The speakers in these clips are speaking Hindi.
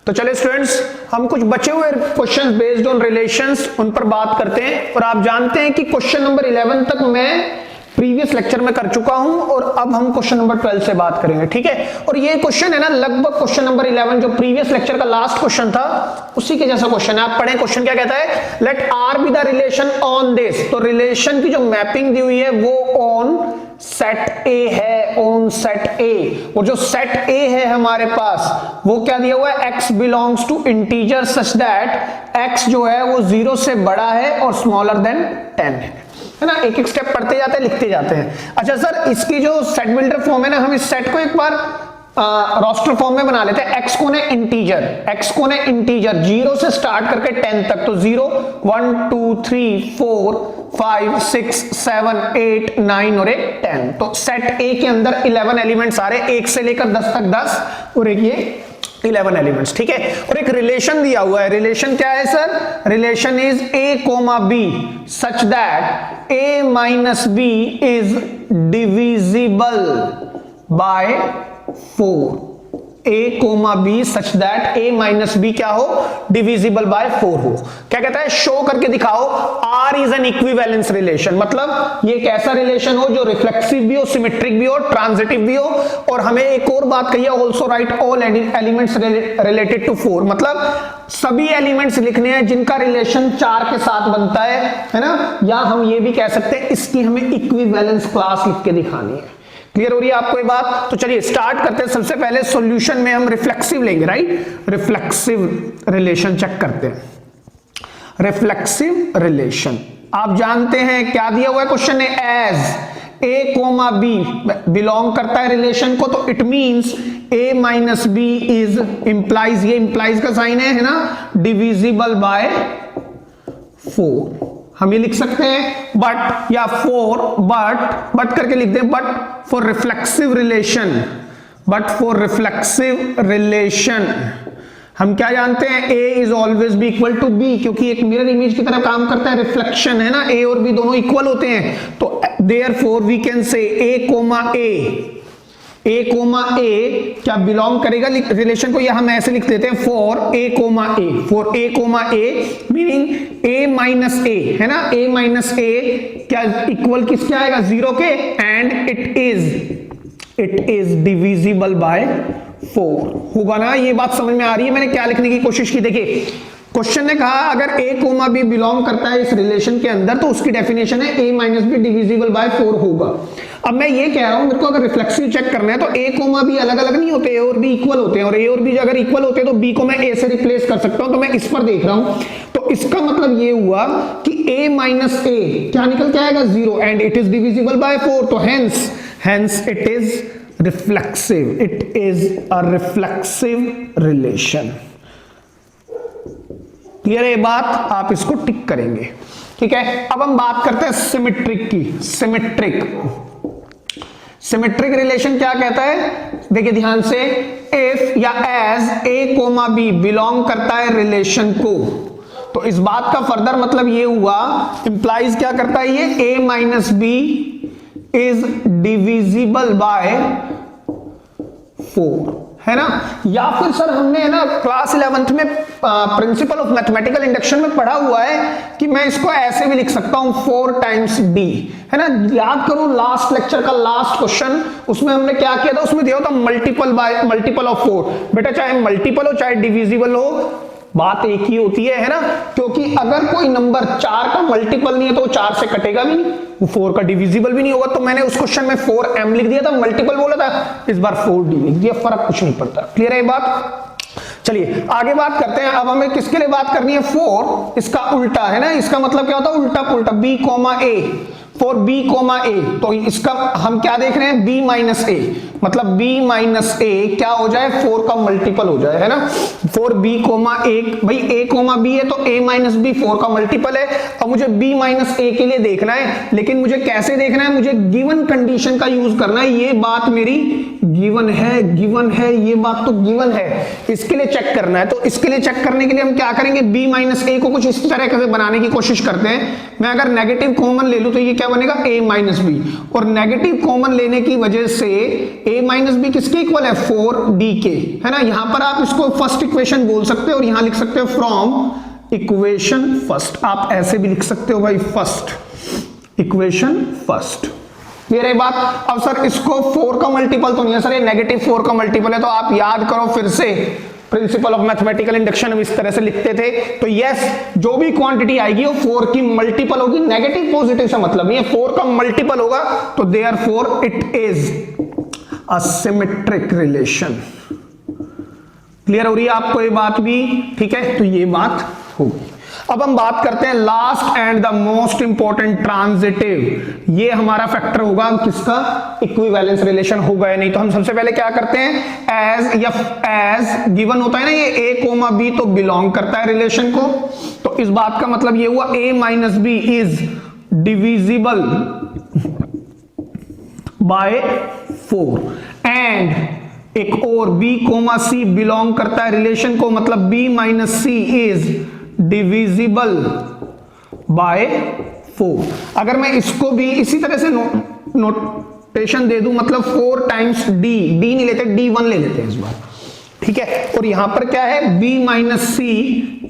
तो चलिए स्टूडेंट्स, हम कुछ बचे हुए क्वेश्चंस बेस्ड ऑन रिलेशंस उन पर बात करते हैं। और आप जानते हैं कि क्वेश्चन नंबर 11 तक मैं प्रीवियस लेक्चर में कर चुका हूं और अब हम क्वेश्चन नंबर 12 से बात करेंगे, ठीक है। और ये क्वेश्चन है ना, लगभग क्वेश्चन नंबर 11 जो प्रीवियस लेक्चर का लास्ट क्वेश्चन था उसी के जैसा क्वेश्चन है। आप पढ़ें, क्वेश्चन क्या कहता है, let R be the relation on this. तो रिलेशन की जो मैपिंग दी हुई है वो ऑन सेट ए है, ऑन सेट ए। और जो सेट ए है हमारे पास वो क्या दिया हुआ है, x belongs to integer such that x जो है वो 0 से बड़ा है और स्मॉलर देन 10 है ना। एक एक स्टेप पढ़ते जाते हैं, लिखते जाते हैं। अच्छा सर, इसकी जो सेट बिल्डर फॉर्म है ना, हम इस सेट को एक बार रोस्टर फॉर्म में बना लेते हैं। x कौन है, इंटीजर। x कौन है, इंटीजर। 0 से स्टार्ट करके 10 तक, तो 0 1 2 3 4 5 6 7 8 9 और एक 10। तो सेट ए के अंदर 11 एलिमेंट्स आ रहे हैं, 1 से लेकर 10 तक 10 और एक ये 11 एलिमेंट्स, ठीक है। और एक रिलेशन दिया हुआ है। रिलेशन क्या है sir, relation is a comma b such that a minus b is divisible by 4। a comma b such that a minus b क्या हो, डिविजिबल बाय 4 हो। क्या कहता है, शो करके दिखाओ r is an equivalence relation. मतलब ये एक ऐसा रिलेशन हो जो रिफ्लेक्सिव भी हो, सिमेट्रिक भी हो, ट्रांजिटिव भी हो। और हमें एक और बात कही है, also write all elements related to 4। मतलब सभी एलिमेंट्स लिखने हैं जिनका रिलेशन 4 के साथ बनता है ना। या हम ये भी कह सकते हैं इसकी हमें इक्विवेलेंस क्लास लिख के दिखानी है। क्लियर हो रही है आपको ये बात। तो चलिए स्टार्ट करते हैं। सबसे पहले सॉल्यूशन में हम रिफ्लेक्सिव लेंगे, राइट। रिफ्लेक्सिव रिलेशन चेक करते हैं। रिफ्लेक्सिव रिलेशन आप जानते हैं क्या दिया हुआ है क्वेश्चन में, as a comma b belong करता है रिलेशन को, तो it means a minus b is implies, ये इंप्लाइज का साइन है ना, डिविजिबल बाय 4। हम ये लिख सकते हैं बट या फोर, बट करके लिख दे, but for reflexive relation, but for reflexive relation हम क्या जानते हैं, a is always B equal to b, क्योंकि एक मिरर इमेज की तरह काम करता है, रिफ्लेक्शन है ना, a और b दोनों इक्वल होते हैं। तो therefore we can say a comma a क्या बिलोंग करेगा रिलेशन को, या हम ऐसे लिख देते हैं for a comma a, meaning a minus a है ना, a माइनस a क्या इक्वल किसके आएगा, 0 के, and it is divisible by 4 होगा ना। ये बात समझ में आ रही है, मैंने क्या लिखने की कोशिश की। देखिए क्वेश्चन ने कहा अगर a कोमा b बिलोंग करता है इस रिलेशन के अंदर तो उसकी डेफिनेशन है a minus be divisible by 4 होगा। अब मैं ये कह रहा हूं, मेरे को अगर रिफ्लेक्सिव चेक करना है तो a कोमा b अलग अलग नहीं होते, a और b इक्वल होते हैं, और a और b अगर इक्वल होते हैं तो b को मैं a से रिप्लेस कर सकता हूं। तो मैं इस पर देख रहा हूं, तो इसका मतलब ये हुआ कि a माइनस a क्या निकल के आएगा, 0, and it is divisible by 4। तो hence it is reflexive, it is a reflexive relation. Clear है ये बात, आप इसको टिक करेंगे, ठीक है। अब हम बात करते हैं सिमेट्रिक की। सिमेट्रिक रिलेशन क्या कहता है, देखिए ध्यान से, इफ या as a comma b belong करता है रिलेशन को, तो इस बात का फर्दर मतलब ये हुआ, इंप्लाइज क्या करता है ये, a minus b is divisible by 4 है ना। या फिर सर हमने है ना क्लास 11th में प्रिंसिपल ऑफ मैथमेटिकल इंडक्शन में पढ़ा हुआ है कि मैं इसको ऐसे भी लिख सकता हूं 4 टाइम्स d है ना। याद करो लास्ट लेक्चर का लास्ट क्वेश्चन, उसमें हमने क्या किया था, उसमें दिया था मल्टीपल ऑफ 4। बेटा चाहे मल्टीपल हो चाहे डिविजिबल हो, बात एक ही होती है ना। क्योंकि अगर कोई नंबर 4 का मल्टीपल नहीं है तो वो 4 से कटेगा भी नहीं, वो 4 का डिविजिबल भी नहीं होगा। तो मैंने उस क्वेश्चन में 4m लिख दिया था, मल्टीपल बोला था, इस बार 4d लिख दिया, फर्क कुछ नहीं पड़ता। क्लियर है ये बात। चलिए आगे बात करते हैं। अब हमें किसके लिए बात करनी है, 4 इसका उल्टा है ना, इसका मतलब क्या होता है, उल्टा पुल्टा, b comma a, for b comma a। तो इसका हम क्या देख रहे हैं, b माइनस a, मतलब b माइनस a क्या हो जाए, 4 का मल्टीपल हो जाए है ना। फॉर b कोमा a, भाई a कोमा b है तो a माइनस b 4 का मल्टीपल है। अब मुझे b माइनस a के लिए देखना है, लेकिन मुझे कैसे देखना है, मुझे गिवन कंडीशन का यूज करना है। ये बात मेरी गिवन है, ये बात तो गिवन है, इसके लिए चेक करना है। तो इसके लिए चेक करने के लिए हम क्या करेंगे, b माइनस a को कुछ इस तरह से बनाने की कोशिश करते हैं। मैं अगर नेगेटिव कॉमन ले लूं तो ये क्या बनेगा, a माइनस बी, और नेगेटिव कॉमन लेने की वजह से a माइनस बी किसके इक्वल है, 4d के, है ना। यहां पर आप इसको फर्स्ट इक्वेशन बोल सकते हो और यहां लिख सकते हो फ्रॉम इक्वेशन फर्स्ट, आप ऐसे भी लिख सकते हो भाई, फर्स्ट इक्वेशन फर्स्ट। ये बात। अब सर इसको 4 का मल्टीपल तो नहीं है सर, ये नेगेटिव 4 का मल्टीपल है, तो आप याद करो फिर से प्रिंसिपल ऑफ मैथमेटिकल इंडक्शन, हम इस तरह से लिखते थे। तो यस, जो भी क्वांटिटी आएगी वो 4 की मल्टीपल होगी, नेगेटिव पॉजिटिव से मतलब नहीं है, 4 का मल्टीपल होगा, तो therefore it is a symmetric relation. Clear हो रही है आपको ये बात भी, ठीक है। तो ये बात होगी। अब हम बात करते हैं last and the most important transitive. ये हमारा फैक्टर होगा किसका, इक्विवेलेंस रिलेशन होगा या नहीं। तो हम सबसे पहले क्या करते हैं, एज या एज गिवन होता है ना ये a कोमा b, तो बिलोंग करता है रिलेशन को। तो इस बात का मतलब ये हुआ a minus B is divisible by 4, and एक और b कोमा c बिलोंग करता है रिलेशन को, मतलब b minus c is divisible by 4। अगर मैं इसको भी इसी तरह से नोटेशन दे दूं, मतलब 4 टाइम्स d नहीं लेते, d1 ले लेते हैं इस बार, ठीक है। और यहां पर क्या है, b minus c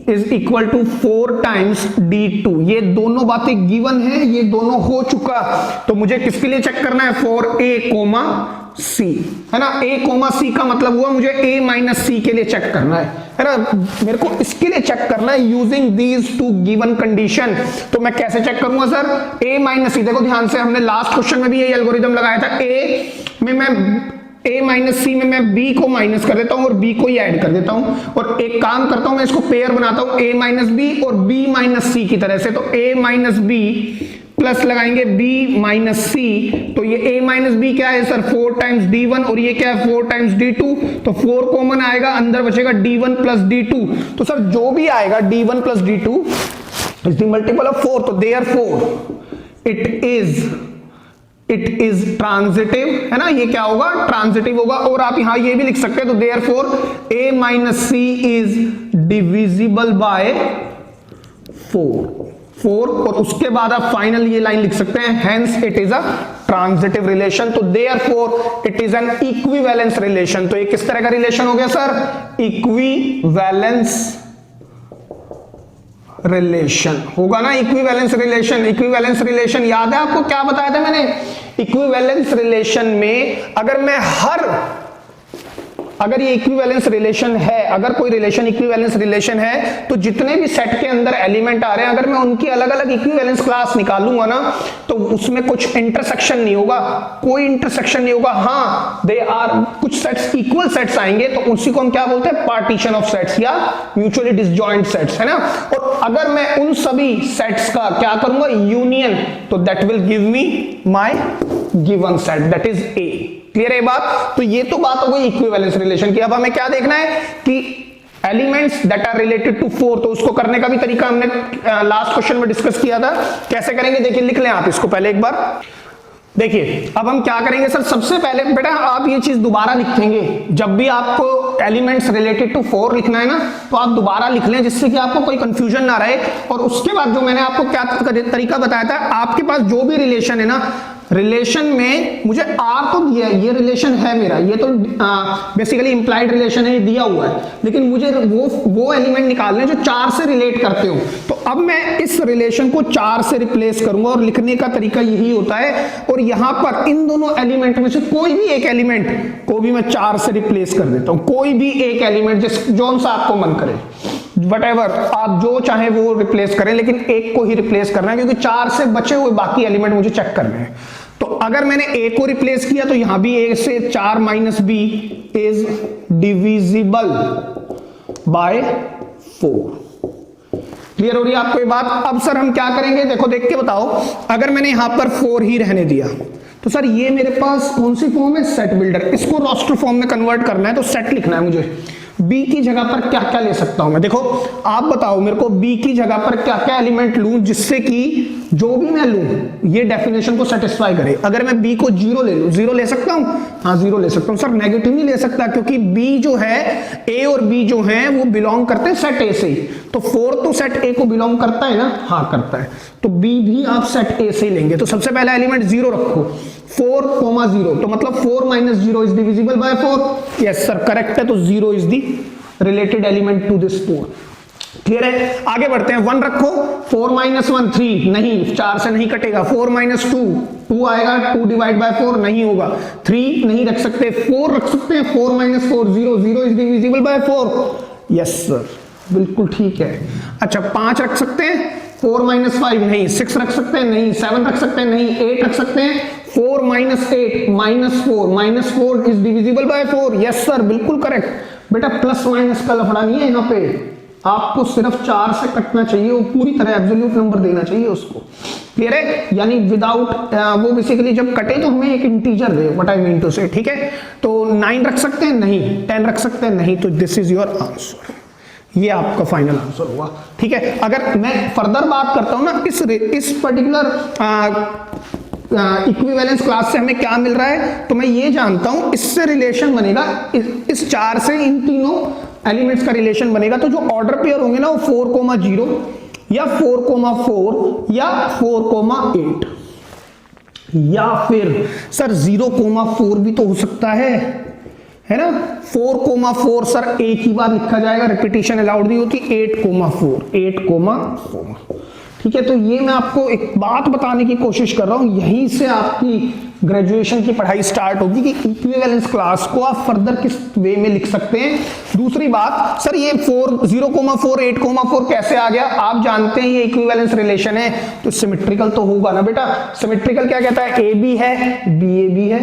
is equal to 4 times d2। ये दोनों बातें गिवन है, ये दोनों हो चुका। तो मुझे किसके लिए चेक करना है, फॉर a कोमा c, है ना। a कोमा c का मतलब हुआ मुझे a माइनस c के लिए चेक करना है ना। मेरे को इसके लिए चेक करना है using these two given condition. तो मैं कैसे चेक करूंगा सर, a माइनस c, देखो ध्यान से, हमने लास्ट क्वेश्चन में भी यही एल्गोरिथम लगाया था। a माइनस c में मैं b को माइनस कर देता हूं और b को ही ऐड कर देता हूं, और एक काम करता हूं, मैं इसको पेयर बनाता हूं a माइनस b और b माइनस c की तरह से। तो a माइनस b प्लस लगाएंगे b माइनस c, तो ये a माइनस बी क्या है सर, 4 टाइम्स d1, और ये क्या है 4 टाइम्स d2, तो 4 कॉमन आएगा, अंदर बचेगा d1 प्लस d2। तो सर जो भी आएगा d1 plus d2 is the multiple of 4, तो देयरफॉर इट इज ट्रांजिटिव, है ना। ये क्या होगा, ट्रांजिटिव होगा। और आप यहां ये भी लिख सकते हैं, तो therefore a minus c is divisible by 4, और उसके बाद आप फाइनल ये लाइन लिख सकते हैं, hence it is a transitive relation. तो therefore it is an equivalence relation. तो ये किस तरह का रिलेशन हो गया सर, इक्विवेलेंस रिलेशन होगा ना, इक्विवेलेंस रिलेशन। इक्विवेलेंस रिलेशन याद है आपको, क्या बताया था मैंने, इक्विवेलेंस रिलेशन में अगर ये इक्विवेलेंस रिलेशन है, अगर कोई रिलेशन इक्विवेलेंस रिलेशन है, तो जितने भी सेट के अंदर एलिमेंट आ रहे हैं, अगर मैं उनकी अलग अलग इक्विवेलेंस क्लास निकालूंगा ना, तो उसमें कुछ इंटरसेक्शन नहीं होगा, कोई इंटरसेक्शन नहीं होगा। हाँ, दे आर कुछ सेट्स इक्वल सेट्स आएंगे, तो उसी को हम क्या बोलते हैं, पार्टीशन ऑफ सेट्स या म्यूचुअली डिसजॉइंट सेट्स, है ना। और अगर मैं उन सभी सेट्स का क्या करूंगा, यूनियन, तो that will give me my given set, that is a. Clear है बात। तो ये तो बात हो गई इक्विवेलेंस रिलेशन की। अब हमें क्या देखना है कि elements that are related to 4, तो उसको करने का भी तरीका हमने लास्ट क्वेश्चन में डिस्कस किया था। कैसे करेंगे, देखिए लिख लें आप इसको पहले एक बार। देखिए अब हम क्या करेंगे सर, सबसे पहले बेटा आप ये चीज दोबारा लिखेंगे, जब भी आपको एलिमेंट्स रिलेटेड टू 4 लिखना है ना, तो आप दोबारा लिख लें, जिससे कि आपको कोई कंफ्यूजन ना रहे। और उसके बाद जो मैंने आपको क्या तरीका बताया था, आपके पास जो भी रिलेशन है ना, रिलेशन में मुझे आर तो दिया है, ये रिलेशन है मेरा, ये तो बेसिकली इंप्लाइड रिलेशन है, ये दिया हुआ है, लेकिन मुझे वो एलिमेंट निकालने जो 4 से रिलेट करते हो। तो अब मैं इस रिलेशन को 4 से रिप्लेस करूंगा, और लिखने का तरीका यही होता है। और यहां पर इन दोनों एलिमेंट में से कोई भी एक एलिमेंट को भी मैं 4 से रिप्लेस कर देता हूं, कोई भी एक एलिमेंट जो सा आपको मन करे, वटेवर आप जो चाहे वो रिप्लेस करें, लेकिन एक को ही रिप्लेस करना है, क्योंकि 4 से बचे हुए बाकी एलिमेंट मुझे चेक करने हैं। तो अगर मैंने a को रिप्लेस किया, तो यहां भी a से 4 minus b is divisible by 4। Clear हो रही है आपको ये बात। अब सर हम क्या करेंगे, देखो देख के बताओ, अगर मैंने यहां पर 4 ही रहने दिया, तो सर ये मेरे पास कौन सी फॉर्म है, सेट बिल्डर। इसको रोस्टर फॉर्म में कन्वर्ट करना है, तो सेट लिखना है मुझे। b की जगह पर क्या क्या ले सकता हूं मैं, देखो आप बताओ मेरे को, b की जगह पर क्या क्या एलिमेंट लूं जिससे कि जो भी मैं लूं ये डेफिनेशन को सेटिस्फाई करे। अगर मैं b को 0 ले लूं, 0 ले सकता हूं, हाँ 0 ले सकता हूं। सर नेगेटिव नहीं ले सकता क्योंकि b जो है, a और b जो है वो बिलोंग करते हैं सेट a से ही, तो 4 तो सेट a को बिलोंग करता है ना, हाँ करता है, तो b भी आप सेट a से ही लेंगे। तो सबसे पहला एलिमेंट 0 रखो, 4,0, तो मतलब 4 - 0 is divisible by 4। Yes sir correct है, तो 0 is the related element to this 4। Clear है, आगे बढ़ते हैं। 1 रखो, 4 - 1 3, नहीं 4 से नहीं कटेगा। 4 - 2 2 आएगा, 2 डिवाइड बाय 4 नहीं होगा। 3 नहीं रख सकते, 4 रख सकते हैं। 4 - 4 0, 0 is divisible by 4। Yes sir बिल्कुल ठीक है। अच्छा 5 रख सकते हैं, 4 - 5 नहीं, 6 रख सकते हैं नहीं, 7 रख सकते हैं नहीं, 8 रख सकते हैं। 4 - 8 -4 is divisible by 4। Yes sir बिल्कुल करेक्ट। बेटा प्लस माइनस का लफड़ा नहीं है यहाँ पे, आपको सिर्फ 4 से कटना चाहिए, वो पूरी तरह एब्सोल्यूट नंबर देना चाहिए उसको। क्लियर है, यानी विदाउट वो बेसिकली जब कटे तो हमें एक इंटीजर दे, what I mean to say. ठीक है, तो 9 रख सकते हैं नहीं, 10 रख सकते हैं नहीं, तो दिस इज योर आंसर, ये आपका फाइनल आंसर हुआ। ठीक है, अगर मैं फर्दर बात करता हूं ना इस पर्टिकुलर इक्विवेलेंस क्लास से हमें क्या मिल रहा है, तो मैं ये जानता हूं इससे रिलेशन बनेगा, इस 4 से इन तीनों एलिमेंट्स का रिलेशन बनेगा। तो जो ऑर्डर पेयर होंगे ना वो 4,0 या 4,4 या 4,8 या फिर सर 0,4 भी तो हो सकता है ना। 4,4 सर एक ही बार लिखा जाएगा, रिपीटिशन अलाउड नहीं होती। 8,4 ठीक है, तो ये मैं आपको एक बात बताने की कोशिश कर रहा हूं, यहीं से आपकी ग्रेजुएशन की पढ़ाई स्टार्ट होगी कि इक्विवेलेंस क्लास को आप फर्दर किस वे में लिख सकते हैं। दूसरी बात सर ये 0,4 8,4 कैसे आ गया, आप जानते हैं ये इक्विवेलेंस रिलेशन है, तो सिमेट्रिकल तो होगा ना बेटा। सिमेट्रिकल क्या कहता है, ए बी है बी ए बी है,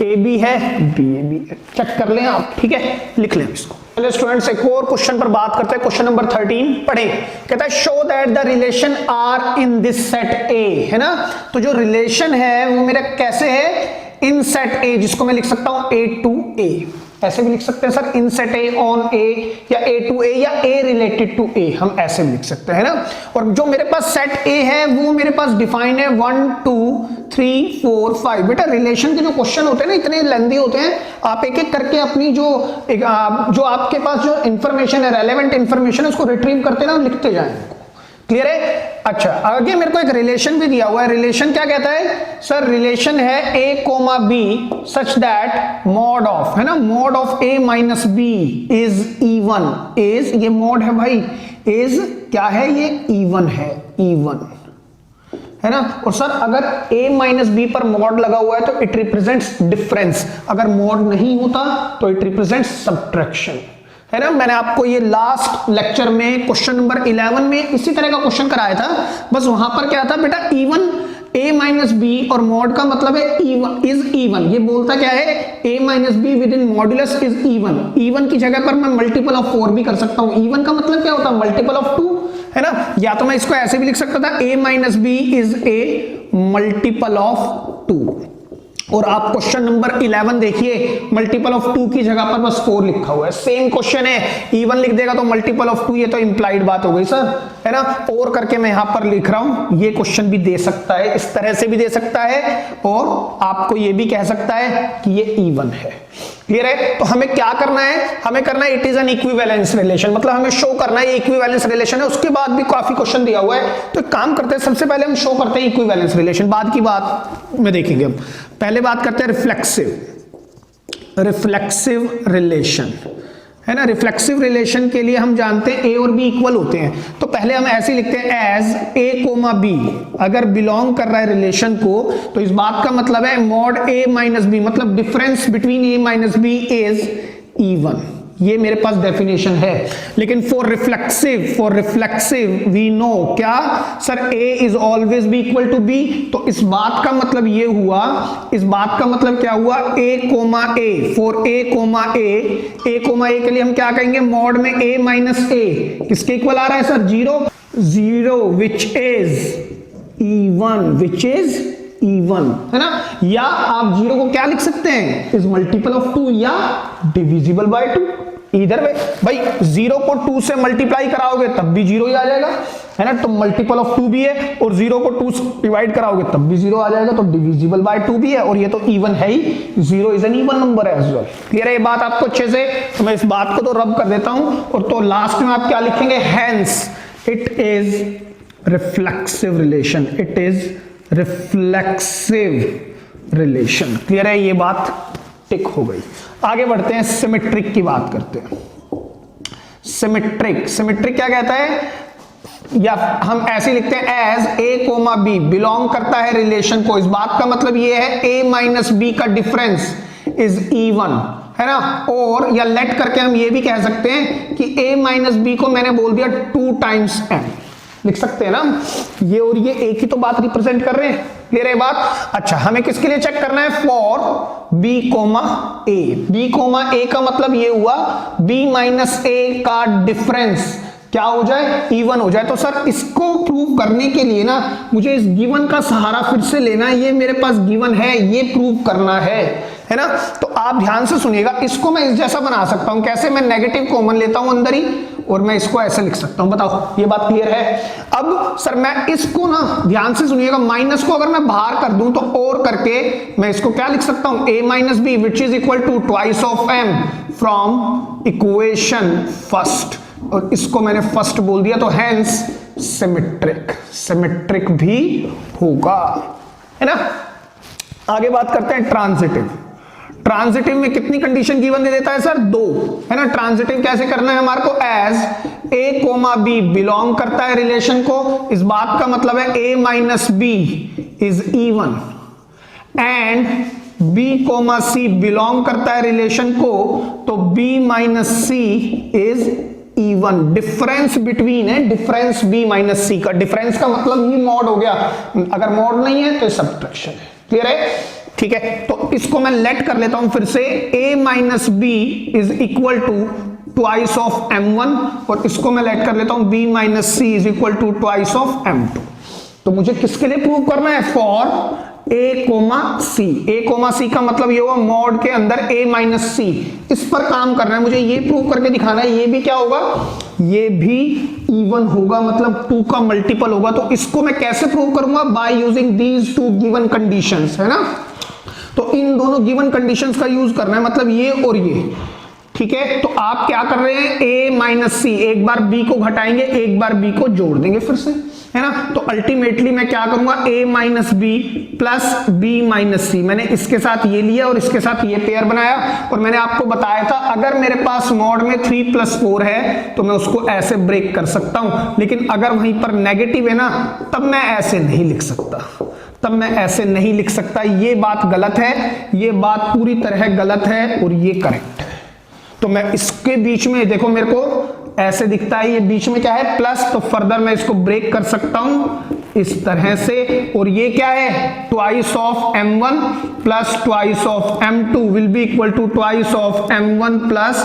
ए बी है बी ए बी है, चेक कर लें आप। ठीक है, लिख लें इसको। चलिए स्टूडेंट्स एक और क्वेश्चन पर बात करते हैं। क्वेश्चन नंबर 13 पढ़े, कहता है show that the relation R in this set A, है ना। तो जो रिलेशन है वो मेरा कैसे है, इन सेट ए, जिसको मैं लिख सकता हूं A to A, ऐसे भी लिख सकते हैं sir, in set A on A या A to A या A रिलेटेड टू A, हम ऐसे भी लिख सकते हैं ना। और जो मेरे पास सेट A है वो मेरे पास डिफाइन है 1 2 3 4 5। बेटा रिलेशन के जो क्वेश्चन होते हैं ना इतने लेंथी होते हैं, आप एक एक करके अपनी जो आपके पास जो इंफॉर्मेशन है, रेलेवेंट इंफॉर्मेशन है, उसको रिट्रीव करते ना लिखते जाएं। क्लियर है। अच्छा आगे मेरे को एक रिलेशन भी दिया हुआ है। रिलेशन क्या कहता है सर, रिलेशन है a, b such that mod of, है ना, mod of a minus B is even. Is ये मॉड है भाई, इज क्या है, ये इवन है, इवन है ना। और सर अगर a माइनस बी पर मॉड लगा हुआ है तो इट रिप्रेजेंट्स डिफरेंस, अगर मॉड नहीं होता तो इट रिप्रेजेंट्स सब्ट्रैक्शन, है ना। मैंने आपको ये लास्ट लेक्चर में क्वेश्चन नंबर 11 में इसी तरह का क्वेश्चन कराया था, बस वहां पर क्या था बेटा, इवन a माइनस बी, और मॉड का मतलब है इवन, इज इवन। ये बोलता क्या है, a minus be with in modulus is even. Even की जगह पर मैं मल्टीपल ऑफ 4 भी कर सकता हूं। इवन का मतलब क्या होता है, मल्टीपल ऑफ 2, है ना। या तो मैं इसको ऐसे भी लिख सकता था, a minus B is a multiple of 2। और आप क्वेश्चन नंबर 11 देखिए, मल्टीपल ऑफ 2 की जगह पर बस 4 लिखा हुआ है। सेम क्वेश्चन है, इवन लिख देगा तो मल्टीपल ऑफ 2, ये तो इंप्लाइड बात हो गई सर, है ना। और करके मैं यहां पर लिख रहा हूं, ये क्वेश्चन भी दे सकता है, इस तरह से भी दे सकता है, और आपको ये भी कह सकता है कि ये इवन है। क्लियर है। तो हमें क्या करना है, हमें करना है it is an equivalence relation, मतलब हमें शो करना है ये इक्विवेलेंस रिलेशन है। उसके बाद भी काफी क्वेश्चन दिया हुआ है, तो एक काम करते हैं, सबसे पहले हम शो करते हैं इक्विवेलेंस रिलेशन, बाद की बात में देखेंगे हम। पहले बात करते हैं रिफ्लेक्सिव रिलेशन, है ना। रिफ्लेक्सिव रिलेशन के लिए हम जानते हैं a और b इक्वल होते हैं, तो पहले हम ऐसे लिखते हैं एज a, b अगर बिलोंग कर रहा है रिलेशन को, तो इस बात का मतलब है मॉड a माइनस बी, मतलब difference between a minus B is even. ये मेरे पास डेफिनेशन है। लेकिन फॉर रिफ्लेक्सिव वी नो क्या sir, a is always B equal to b, तो इस बात का मतलब ये हुआ, इस बात का मतलब क्या हुआ, a, फॉर a के लिए हम क्या कहेंगे, मॉड में a माइनस a किसके इक्वल आ रहा है सर, 0 विच इज इवन, है ना। या आप 0 को क्या लिख सकते हैं, इज मल्टीपल ऑफ 2 या डिविजिबल बाय 2, इधर में भाई 0 को 2 से मल्टीप्लाई कराओगे तब भी 0 ही आ जाएगा, है ना, तो मल्टीपल ऑफ 2 भी है, और 0 को 2 से डिवाइड कराओगे तब भी 0 आ जाएगा, तो डिविजिबल बाय 2 भी है, और ये तो इवन है ही, 0 is an even number as well. Clear है ये बात आपको अच्छे से? तो मैं इस बात को तो रब कर देता हूं, और तो लास्ट में आप क्या लिखेंगे, hence it is reflexive relation, it is reflexive relation. Clear है ये बात? टिक हो गई। आगे बढ़ते हैं, सिमेट्रिक की बात करते हैं। सिमेट्रिक, सिमेट्रिक क्या कहता है, या हम ऐसे लिखते हैं as A comma B belong करता है रिलेशन को। इस बात का मतलब ये है ए माइनस बी का डिफरेंस इज इवन, है ना, और या लेट करके हम ये भी कह सकते हैं कि ए माइनस बी को मैंने बोल दिया 2 टाइम्स एम, लिख सकते हैं ना, ये और ये एक ही तो बात रिप्रेजेंट कर रहे हैं। क्लियर है बात? अच्छा, हमें किसके लिए चेक करना है, for B comma A. B comma A का मतलब ये हुआ बी माइनस ए का डिफरेंस क्या हो जाए, इवन हो जाए। तो सर इसको प्रूव करने के लिए ना मुझे इस गिवन का सहारा फिर से लेना है, ये मेरे पास गिवन है, ये प्रूव करना है ना। तो आप ध्यान से सुनिएगा, इसको मैं इस जैसा बना सकता हूं, कैसे, मैं नेगेटिव कॉमन लेता हूं अंदर ही, और मैं इसको ऐसे लिख सकता हूं। बताओ ये बात क्लियर है? अब सर मैं इसको ना ध्यान से सुनिएगा, माइनस को अगर मैं बाहर कर दूं तो और करके मैं इसको क्या लिख सकता हूं, a minus B which is equal to twice of m from equation first, और इसको मैंने फर्स्ट बोल दिया, तो हेंस सिमेट्रिक, सिमेट्रिक भी होगा, है ना। आगे बात करते हैं ट्रांजिटिव। ट्रांजिटिव में कितनी कंडीशन गिवन दे देता है सर, 2, है ना। ट्रांजिटिव कैसे करना है हमारे को, as A comma B belong करता है रिलेशन को, इस बात का मतलब है A minus B is even, and B comma C belong करता है रिलेशन को, तो B minus C is even. Difference between है, डिफरेंस बी माइनस सी का, डिफरेंस का मतलब ही मॉड हो गया, अगर मॉड नहीं है तो सब्ट्रैक्शन है। क्लियर है? ठीक है, तो इसको मैं लेट कर लेता हूं फिर से, a minus B is equal to twice of m1, और इसको मैं लेट कर लेता हूं b minus C is equal to twice of m2। तो मुझे किसके लिए प्रूव करना है, for a comma C. a comma C का मतलब ये हुआ मॉड के अंदर a माइनस सी, इस पर काम करना है मुझे, ये प्रूव करके दिखाना है, ये भी क्या होगा, ये भी इवन होगा, मतलब 2 का मल्टीपल होगा। तो इसको मैं कैसे प्रूव करूंगा, by using these 2 given conditions, है ना। तो इन दोनों गिवन कंडीशंस का यूज करना है, मतलब ये और ये, ठीक है। तो आप क्या कर रहे हैं, a माइनस सी, एक बार b को घटाएंगे, एक बार b को जोड़ देंगे फिर से, है ना। तो अल्टीमेटली मैं क्या करूंगा, a minus B plus B minus C, मैंने इसके साथ ये लिया और इसके साथ ये पेयर बनाया, और मैंने आपको बताया था अगर मेरे पास मॉड में 3 प्लस 4 है तो मैं उसको ऐसे ब्रेक कर सकता हूं, लेकिन अगर वहीं पर नेगेटिव है ना, तब मैं ऐसे नहीं लिख सकता, तब मैं ऐसे नहीं लिख सकता। ये बात गलत है, ये बात पूरी तरह गलत है, और ये करेक्ट है। तो मैं इसके बीच में देखो, मेरे को ऐसे दिखता है, ये बीच में क्या है, प्लस, तो फर्दर मैं इसको ब्रेक कर सकता हूं इस तरह से, और ये क्या है, twice of m1 plus twice of m2 will be equal to twice of m1 plus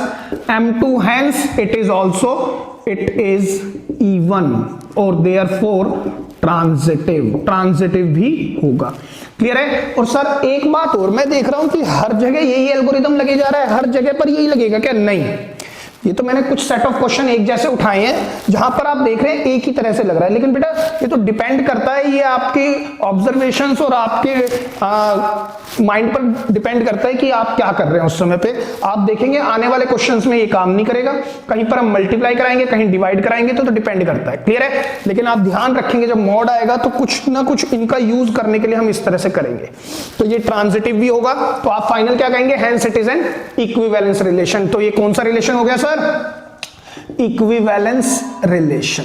m2, hence it is also, it is even, और देयरफॉर ट्रांजिटिव, ट्रांजिटिव भी होगा। क्लियर है? और सर एक बात और, मैं देख रहा हूं कि हर जगह यही एल्गोरिदम लगे जा रहा है, हर जगह पर यही लगेगा क्या, नहीं। ये तो मैंने कुछ सेट ऑफ क्वेश्चन एक जैसे उठाए हैं जहां पर आप देख रहे हैं एक ही तरह से लग रहा है, लेकिन बेटा ये तो डिपेंड करता है, ये आपके ऑब्जर्वेशंस और आपके माइंड पर डिपेंड करता है कि आप क्या कर रहे हैं उस समय पे। आप देखेंगे आने वाले क्वेश्चंस में ये काम नहीं करेगा, कहीं पर हम मल्टीप्लाई कराएंगे, कहीं डिवाइड कराएंगे, तो डिपेंड करता है। क्लियर है? लेकिन आप ध्यान रखेंगे जब मॉड आएगा तो कुछ ना कुछ इनका यूज करने के लिए हम इस तरह से करेंगे। तो ये ट्रांजिटिव भी होगा, तो आप फाइनल क्या कहेंगे, hence it is an equivalence relation. तो ये कौन सा रिलेशन हो गया सर, इक्विवेलेंस रिलेशन।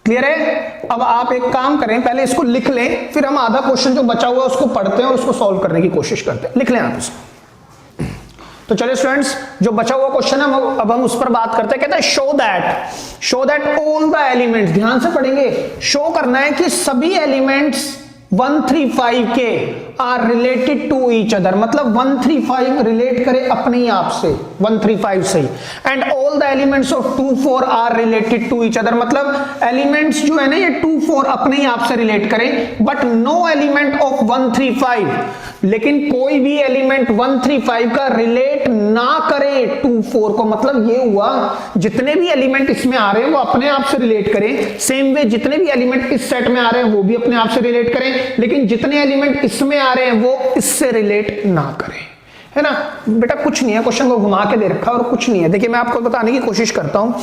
क्लियर है? अब आप एक काम करें, पहले इसको लिख लें, फिर हम आधा क्वेश्चन जो बचा हुआ है उसको पढ़ते हैं और उसको सॉल्व करने की कोशिश करते हैं। लिख लें आप इसको। तो चलिए स्टूडेंट्स, जो बचा हुआ क्वेश्चन है अब हम उस पर बात करते हैं। कहता है show that all the elements, ध्यान से पढ़ेंगे, शो करना है कि सभी एलिमेंट्स 1 3 5 के are related to each other, मतलब 135 रिलेट करे अपने ही आप से 135 से, and all the elements of 2 4 are related to each other, मतलब एलिमेंट्स जो है ना ये 2 4 अपने ही आप से रिलेट करें, बट नो एलिमेंट ऑफ 135, लेकिन कोई भी एलिमेंट 135 का रिलेट ना करे 2 4 को, मतलब ये हुआ जितने भी एलिमेंट इसमें आ रहे हैं वो अपने आप से रिलेट करें, सेम वे जितने भी एलिमेंट इस सेट में आ रहे हैं वो भी अपने आप से रिलेट करें, लेकिन जितने एलिमेंट इसमें आ रहे हैं वो इससे रिलेट ना करें, है ना। बेटा कुछ नहीं है, क्वेश्चन को घुमा के दे रखा है और कुछ नहीं है। देखिए मैं आपको बताने की कोशिश करता हूं,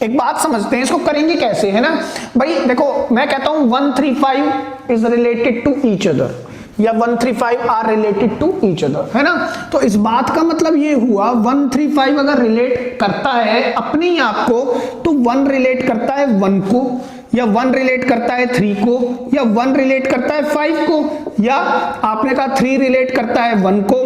एक बात समझते हैं इसको करेंगे कैसे, है ना भाई। देखो मैं कहता हूं 135 is related to each other, या 135 are related to each other, है ना। तो इस बात का मतलब ये हुआ 135 अगर रिलेट करता है अपने ही आप को, तो 1 रिलेट करता है 1 को, या 1 रिलेट करता है 3 को, या 1 रिलेट करता है 5 को, या आपने कहा 3 रिलेट करता है 1 को,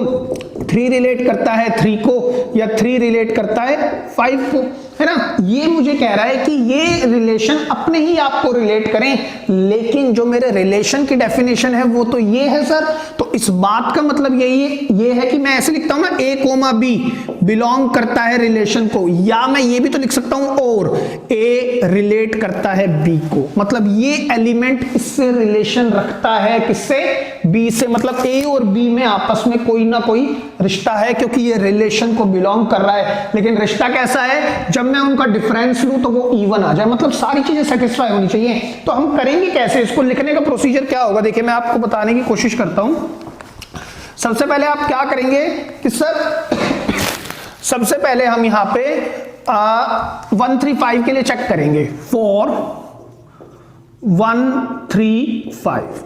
3 रिलेट करता है 3 को, या 3 रिलेट करता है 5 को, है ना। ये मुझे कह रहा है कि ये रिलेशन अपने ही आपको रिलेट करें, लेकिन जो मेरे रिलेशन की डेफिनेशन है वो तो ये है सर। तो इस बात का मतलब ये है कि मैं ऐसे लिखता हूं ना a कोमा b बिलोंग करता है रिलेशन को, या मैं ये भी तो लिख सकता हूं और a रिलेट करता है b को, मतलब ये एलिमेंट इससे रिलेशन रखता है, किससे, b से, मतलब a और b में आपस में कोई ना कोई रिश्ता है, क्योंकि ये रिलेशन को बिलोंग कर रहा है। लेकिन रिश्ता कैसा है, जब मैं उनका डिफरेंस लूं तो वो इवन आ जाए, मतलब सारी चीजें सेटिस्फाई होनी चाहिए। तो हम करेंगे कैसे, इसको लिखने का प्रोसीजर क्या होगा, देखिए मैं आपको बताने की कोशिश करता हूं। सबसे पहले आप क्या करेंगे कि सर सबसे पहले हम यहां पे 135 के लिए चेक करेंगे, फॉर 135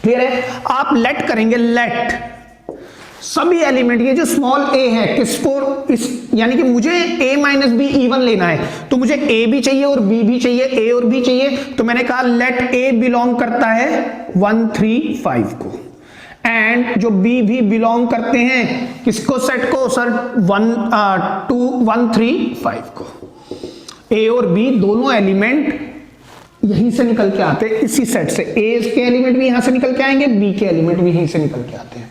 क्लियर है। आप लेट करेंगे, लेट सभी एलिमेंट, ये जो स्मॉल a है किसको, इस यानी कि मुझे a माइनस बी इवन लेना है, तो मुझे a भी चाहिए और b भी चाहिए, a और b चाहिए, तो मैंने कहा लेट a बिलोंग करता है 135 को, एंड जो b भी बिलोंग करते हैं किसको, सेट को सर 135 को। a और b दोनों एलिमेंट यहीं से निकल के आते हैं, इसी सेट से, a के एलिमेंट भी यहां से निकल के आएंगे, b के एलिमेंट भी यहीं से निकल के आते हैं।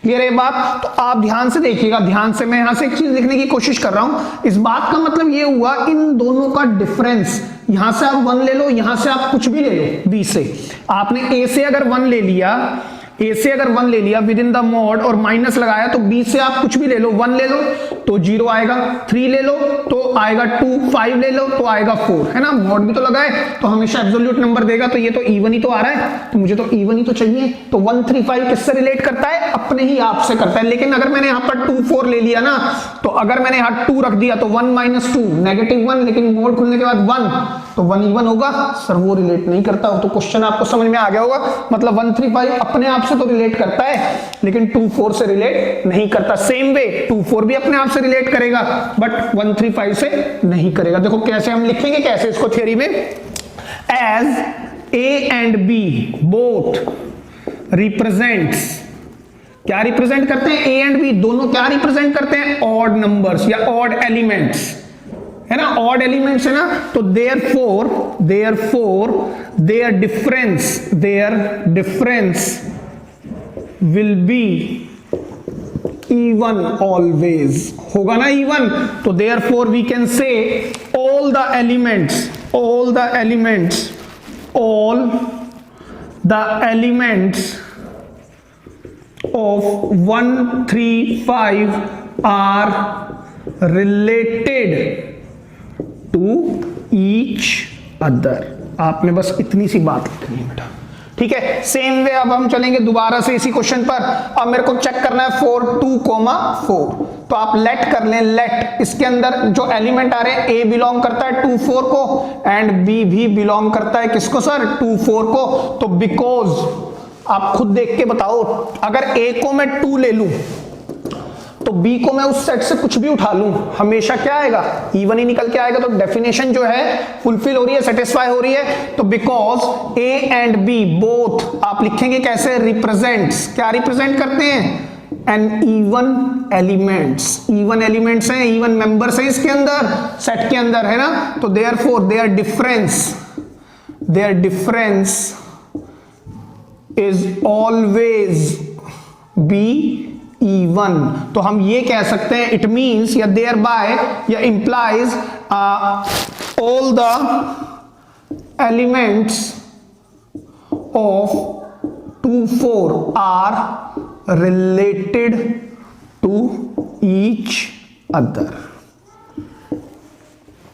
क्लियर है बात। तो आप ध्यान से देखिएगा, ध्यान से, मैं यहां से एक चीज लिखने की कोशिश कर रहा हूं। इस बात का मतलब ये हुआ इन दोनों का डिफरेंस, यहां से आप 1 ले लो, यहां से आप कुछ भी ले लो, b से, आपने a से अगर 1 ले लिया, a से अगर 1 ले लिया विद इन द मॉड और माइनस लगाया, तो b से आप कुछ भी ले लो, 1 ले लो तो 0 आएगा, 3 ले लो तो आएगा 2, 5 ले लो तो आएगा 4, है ना। मॉड भी तो लगा है तो हमेशा एब्सोल्यूट नंबर देगा, तो ये तो इवन ही तो आ रहा है, तो मुझे तो इवन ही तो चाहिए। तो 135 किससे रिलेट करता है, अपने ही आप से करता है। लेकिन अगर मैंने यहां पर 2 4 ले लिया ना, तो अगर मैंने यहां 2 रख दिया तो 1 - 2 -1, लेकिन मोड खुलने के बाद 1, तो 1 इवन होगा सर, वो रिलेट नहीं करता। तो क्वेश्चन आपको समझ में आ गया होगा, मतलब 135 अपने आप से तो रिलेट करता है, लेकिन 2 4 से रिलेट नहीं करता। सेम वे 2 4 भी अपने आप से रिलेट करेगा, बट 135 से नहीं करेगा। देखो कैसे हम लिखेंगे, कैसे इसको थ्योरी में, as a and b both represents, क्या रिप्रेजेंट करते हैं, a एंड b दोनों क्या रिप्रेजेंट करते हैं, ऑड नंबर्स या ऑड एलिमेंट्स, है ना, ऑड एलिमेंट्स है ना। तो therefore their difference will be even always, होगा ना इवन। तो therefore we can say all the elements of 135 are related to each other। आपने बस इतनी सी बात लिखनी है बेटा, ठीक है। सेम वे अब हम चलेंगे दोबारा से इसी क्वेश्चन पर। अब मेरे को चेक करना है 4 2, 4, तो आप लेट कर लें, लेट इसके अंदर जो एलिमेंट आ रहे हैं, a बिलोंग करता है 2 4 को एंड b भी बिलोंग करता है किसको सर, 2 4 को। तो बिकॉज आप खुद देख के बताओ, अगर a को मैं 2 ले लूं तो b को मैं उस सेट से कुछ भी उठा लूं, हमेशा क्या आएगा, इवन ही निकल के आएगा। तो डेफिनेशन जो है फुलफिल हो रही है, सेटिस्फाई हो रही है। तो because a and b both आप लिखेंगे कैसे, रिप्रेजेंट्स, क्या रिप्रेजेंट करते हैं, an even elements, even elements हैं, इवन मेंबर्स हैं इसके अंदर, सेट के अंदर, है ना। तो therefore their difference is always be even. तो हम ये कह सकते हैं इट मीन्स या देयर बाय या implies all the elements of 2 4 are related to each other.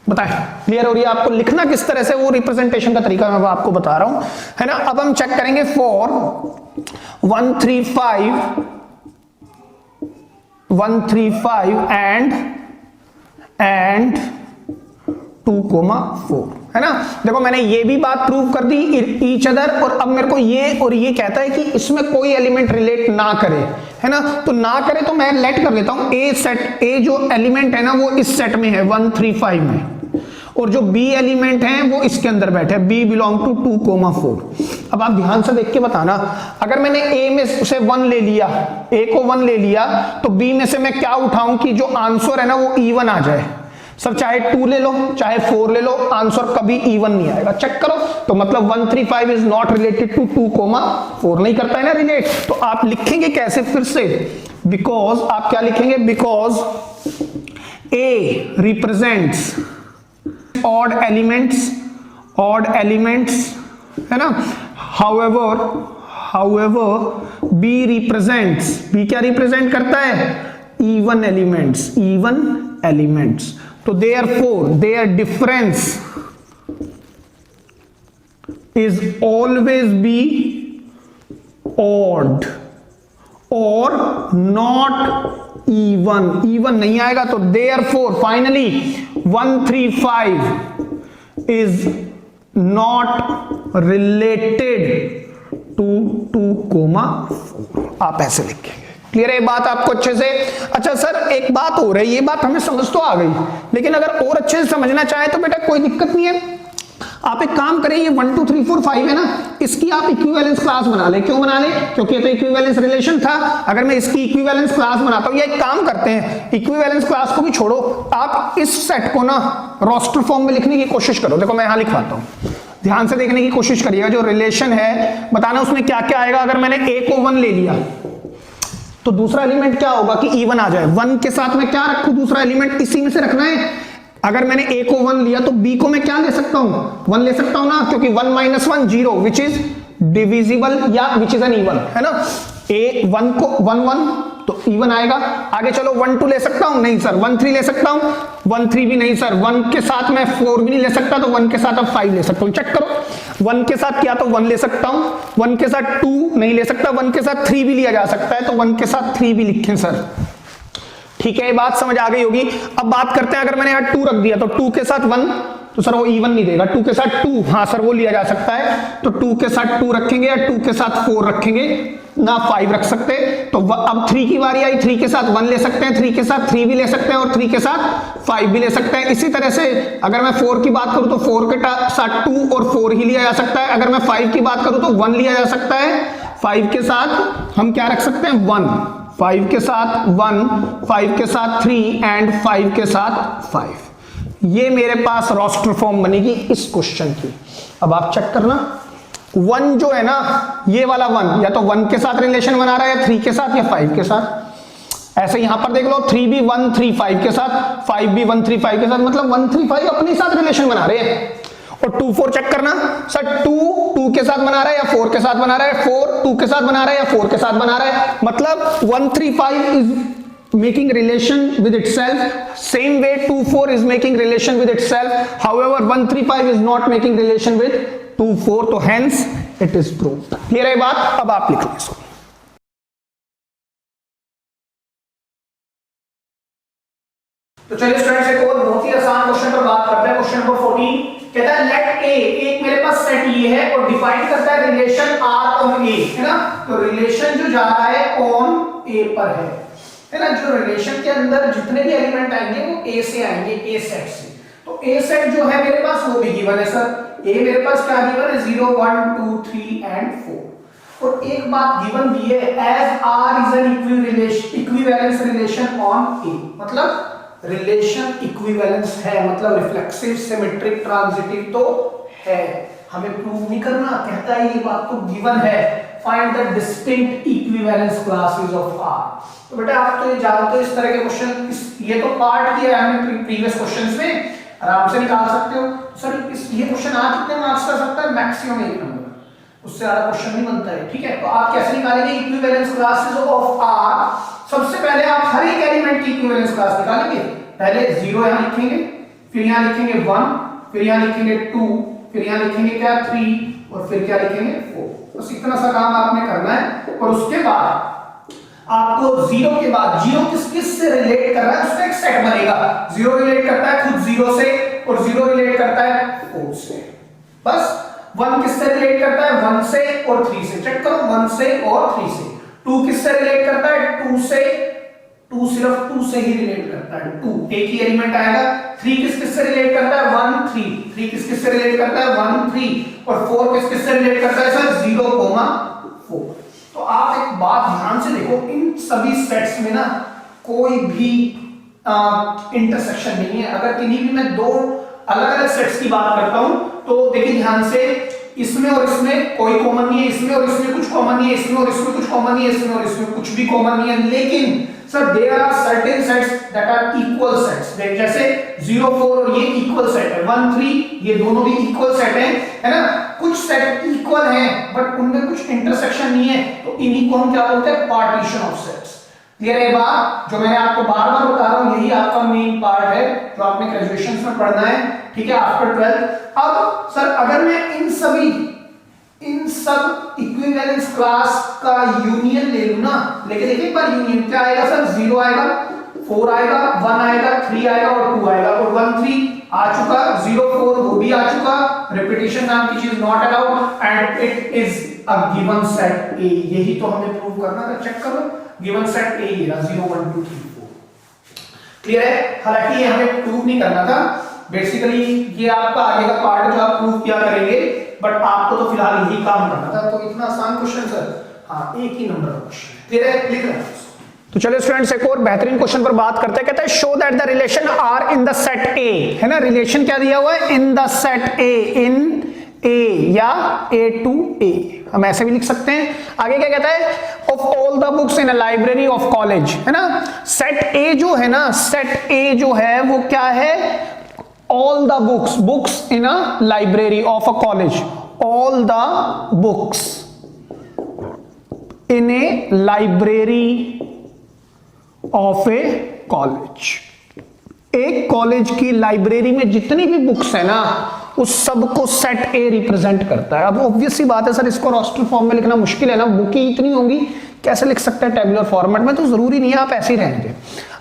बताएं, क्लियर हो रही है आपको? लिखना किस तरह से, वो रिप्रेजेंटेशन का तरीका मैं आपको बता रहा हूं, है ना। अब हम चेक करेंगे फॉर 135 एंड 2,4, है ना। देखो मैंने ये भी बात प्रूव कर दी ईच अदर, और अब मेरे को ये और ये कहता है कि इसमें कोई एलिमेंट रिलेट ना करे, है ना। तो ना करे तो मैं लेट कर लेता हूं ए सेट, ए जो एलिमेंट है ना वो इस सेट में है 135 में, और जो बी एलिमेंट है वो इसके अंदर बैठे, बी बिलोंग टू 2,4। अब आप ध्यान से देख के बताना, अगर मैंने ए में से 1 ले लिया, ए को 1 ले लिया, तो बी में से मैं क्या उठाऊं कि जो आंसर है ना वो इवन आ जाए। सर चाहे 2 ले लो चाहे 4 ले लो, आंसर कभी इवन नहीं आएगा। चेक करो, तो मतलब 135 इज नॉट रिलेटेड टू 2,4, नहीं करता है ना रिलेट। तो आप लिखेंगे कैसे फिर से, बिकॉज आप क्या लिखेंगे, because A represents odd elements, है ना। however b represents, b क्या रिप्रेजेंट करता है, even elements। तो therefore their difference is always be odd or not even नहीं आएगा। तो therefore finally 135 is not related to 2,4। आप ऐसे लिखेंगे। क्लियर है ये बात आपको अच्छे से? अच्छा सर एक बात हो रही है, ये बात हमें समझ तो आ गई, लेकिन अगर और अच्छे से समझना चाहे तो बेटा कोई दिक्कत नहीं है, आप एक काम करें, ये 1 2 3 4 5 है ना, इसकी आप इक्विवेलेंस क्लास बना ले। क्यों बना ले? क्योंकि ये तो इक्विवेलेंस रिलेशन था। अगर मैं इसकी इक्विवेलेंस क्लास बनाता हूं, या एक काम करते हैं, इक्विवेलेंस क्लास को भी छोड़ो, आप इस सेट को ना रोस्टर फॉर्म में लिखने की कोशिश करो। देखो मैं यहां लिखवाता हूं, ध्यान से देखने की कोशिश करिएगा। जो रिलेशन है बताना उसमें क्या क्या आएगा। अगर मैंने ए को 1 ले लिया तो दूसरा एलिमेंट क्या होगा कि इवन आ जाए। 1 के साथ में क्या रखूं, दूसरा एलिमेंट इसी में से रखना है। अगर मैंने a को 1 लिया तो b को मैं क्या ले सकता हूं, 1 ले सकता हूं ना, क्योंकि 1 - 1 0 विच इज डिविजिबल या विच इज एन इवन, है ना। a 1 को 1 1 तो इवन आएगा। आगे चलो 1 2 ले सकता हूं, नहीं सर। 1 3 ले सकता हूं, 1 3 भी नहीं सर। 1 के साथ मैं 4 भी नहीं ले सकता, तो 1 के साथ अब 5 ले सकता हूं। चेक करो, 1 के साथ क्या तो 1 ले सकता हूं, 1 के साथ 2 नहीं ले सकता, 1 के साथ 3 भी लिया जा सकता है, तो 1 के साथ 3 भी लिखें सर। ठीक है, ये बात समझ आ गई होगी। अब बात करते हैं, अगर मैंने यहां 2 रख दिया तो 2 के साथ 1 तो सर वो इवन नहीं देगा। 2 के साथ 2, हाँ सर वो लिया जा सकता है, तो 2 के साथ 2 रखेंगे या 2 के साथ 4 रखेंगे ना, 5 रख सकते। तो अब 3 की बारी आई, 3 के साथ 1 ले सकते हैं, 3 के साथ 3 भी ले सकते हैं, और 3 के साथ 5 भी ले सकते हैं। इसी तरह से अगर मैं 4 की बात करूं तो 4 के साथ 2 और 4 ही लिया जा सकता है। अगर मैं 5 की बात करूं तो 1 लिया जा सकता है। 5 के साथ हम क्या रख सकते हैं, 1, 5 के साथ 1, 5 के साथ 3 एंड 5 के साथ 5। ये मेरे पास रोस्टर फॉर्म बनेगी इस क्वेश्चन की। अब आप चेक करना, 1 जो है ना, ये वाला 1 या तो 1 के साथ रिलेशन बना रहा है, या 3 के साथ, या 5 के साथ। ऐसे यहां पर देख लो, 3 भी 1 3 5 के साथ, 5 भी 1 3 5 के साथ, मतलब 1 3 5 अपने साथ रिलेशन बना रहे हैं। और 2 4 चेक करना, सर 2 के साथ बना रहा है या 4 के साथ बना रहा है, 4 2 के साथ बना रहा है या 4 के साथ बना रहा है, मतलब 1 3 5 is making relation with itself, same way 2 4 is making relation with itself, however 1 3 5 is not making relation with 2 4, तो hence it is proved। Clear है बात? अब आप लिख लो इसको। तो चलिए स्टूडेंट्स एक और बहुत ही आसान क्वेश्चन पर बात करते हैं। क्वेश्चन नंबर 14 कहता है लेट ए, एक मेरे पास सेट ये है और डिफाइन करता है रिलेशन आर ऑन ए, है ना। तो रिलेशन जो जा रहा है ऑन ए पर है ना। जो रिलेशन के अंदर जितने भी एलिमेंट आएंगे वो ए से आएंगे, ए सेट से। तो ए सेट जो है मेरे पास वो भी गिवन है सर। ए मेरे पास क्या गिवन है, 0 1 2 3 एंड 4। और एक बात गिवन भी है, as R is an equivalence relation on A, मतलब रिलेशन इक्विवेलेंस है, मतलब रिफ्लेक्सिव सिमेट्रिक ट्रांजिटिव तो है। हमें प्रूव नहीं करना, कहता है ये बात तो गिवन है। Find the distinct equivalence classes of R. तो बेटा आप तो ये जानते हो इस तरह के क्वेश्चन, ये तो पार्ट किया है हमने प्रीवियस क्वेश्चंस में, आराम से निकाल सकते हो। सर ये क्वेश्चन आ कितने मार्क्स का सकता है? मैक्सिमम 1 नंबर, उससे ज्यादा क्वेश्चन नहीं बनता है, ठीक है। तो आप कैसे निकालेंगे इक्विवेलेंस क्लासेस ऑफ आर? सबसे पहले आप हर एक एलिमेंट की इक्विवेलेंस क्लास निकालेंगे। पहले 0 यहां लिखेंगे, फिर यहां लिखेंगे 1, फिर यहां लिखेंगे 2, फिर यहां लिखेंगे क्या 3, और फिर क्या लिखेंगे 4। बस इतना सा काम आपने करना है। और उसके बाद आपको 0 के बाद 0 किस से रिलेट कर रहा है उसका एक सेट बनेगा। 0 रिलेट करता है खुद 0 से, और 0 रिलेट करता है 4 से। बस 1 किससे रिलेट करता है? 1 से और 3 से। चेक करो 1 से और 3 से। 2 किससे रिलेट करता है? 2 से, 2 सिर्फ 2 से ही रिलेट करता है, 2 एक ही एलिमेंट आएगा। 3 किससे रिलेट करता है? 1 3, 3 किससे रिलेट करता है? 1 3, और 4 किससे रिलेट करता है सर? 0 4। तो आप एक बात ध्यान से देखो, इन सभी सेट्स में ना कोई भी इंटरसेक्शन नहीं है। अगर किन्हीं भी मैं 2 अलग-अलग सेट्स की बात करता हूं तो देखिए ध्यान से, इसमें और इसमें कोई कॉमन नहीं है, इसमें और इसमें कुछ कॉमन नहीं है, इसमें और इसमें कुछ कॉमन नहीं है, इसमें और इसमें कुछ भी कॉमन नहीं है। लेकिन sir there are certain sets that are equal sets. जैसे 0 4 और ये इक्वल सेट है, 1 3 ये दोनों भी इक्वल सेट है ना। कुछ सेट इक्वल हैं बट उनमें कुछ इंटरसेक्शन नहीं है, तो इन्हीं को हम क्या बोलते हैं? Partition of sets. क्लियर है बात? जो मैंने आपको बार-बार बता रहा हूं, यही आपका मेन पार्ट है जो आपने ग्रेजुएशन में पढ़ना है, ठीक है, आफ्टर 12। अब सर अगर मैं इन सब इक्विवेलेंस क्लास का यूनियन ले लूं ना, लेकिन देखिए एक बार यूनियन क्या आएगा सर? 0 आएगा, 4 आएगा, 1 आएगा, 3 आएगा और 2 आएगा, और 1 3 आ चुका, 0 4 वो भी आ चुका। रिपीटिशन नाम की चीज not allowed and it is a given set ए। यही तो हमें प्रूव करना था। चेक करो गिवन सेट ए ये 0 1 2 3 4। क्लियर है? हालांकि ये हमें प्रूव नहीं करना था, बेसिकली ये आपका आगे का पार्ट जो आप प्रूव किया करेंगे, बट आपको तो फिलहाल यही काम करना था। तो इतना आसान क्वेश्चन सर, हाँ एक ही नंबर का क्वेश्चन। क्लियर है? लिख रहे हैं। तो चलिए स्टूडेंट्स एक और बेहतरीन क्वेश्चन पर बात करते हैं। कहता है show that the relation R in the set A, है ना। रिलेशन क्या दिया हुआ है? इन द सेट ए, इन ए या ए टू ए, हम ऐसे भी लिख सकते हैं। आगे क्या कहता है? Of all the books in a library of college, है ना। सेट ए जो है ना, सेट ए जो है वो क्या है? All the books in a library of a college, all the books in A library of A college. एक कॉलेज की लाइब्रेरी में जितनी भी बुक्स है ना, उस सब को सेट ए रिप्रेजेंट करता है। अब ऑब्वियस सी बात है सर, इसको रोस्टर फॉर्म में लिखना मुश्किल है ना, बुक ही इतनी होंगी, कैसे लिख सकते हैं टेबुलर फॉर्मेट में? तो जरूरी नहीं है, आप ऐसे ही रहने दें।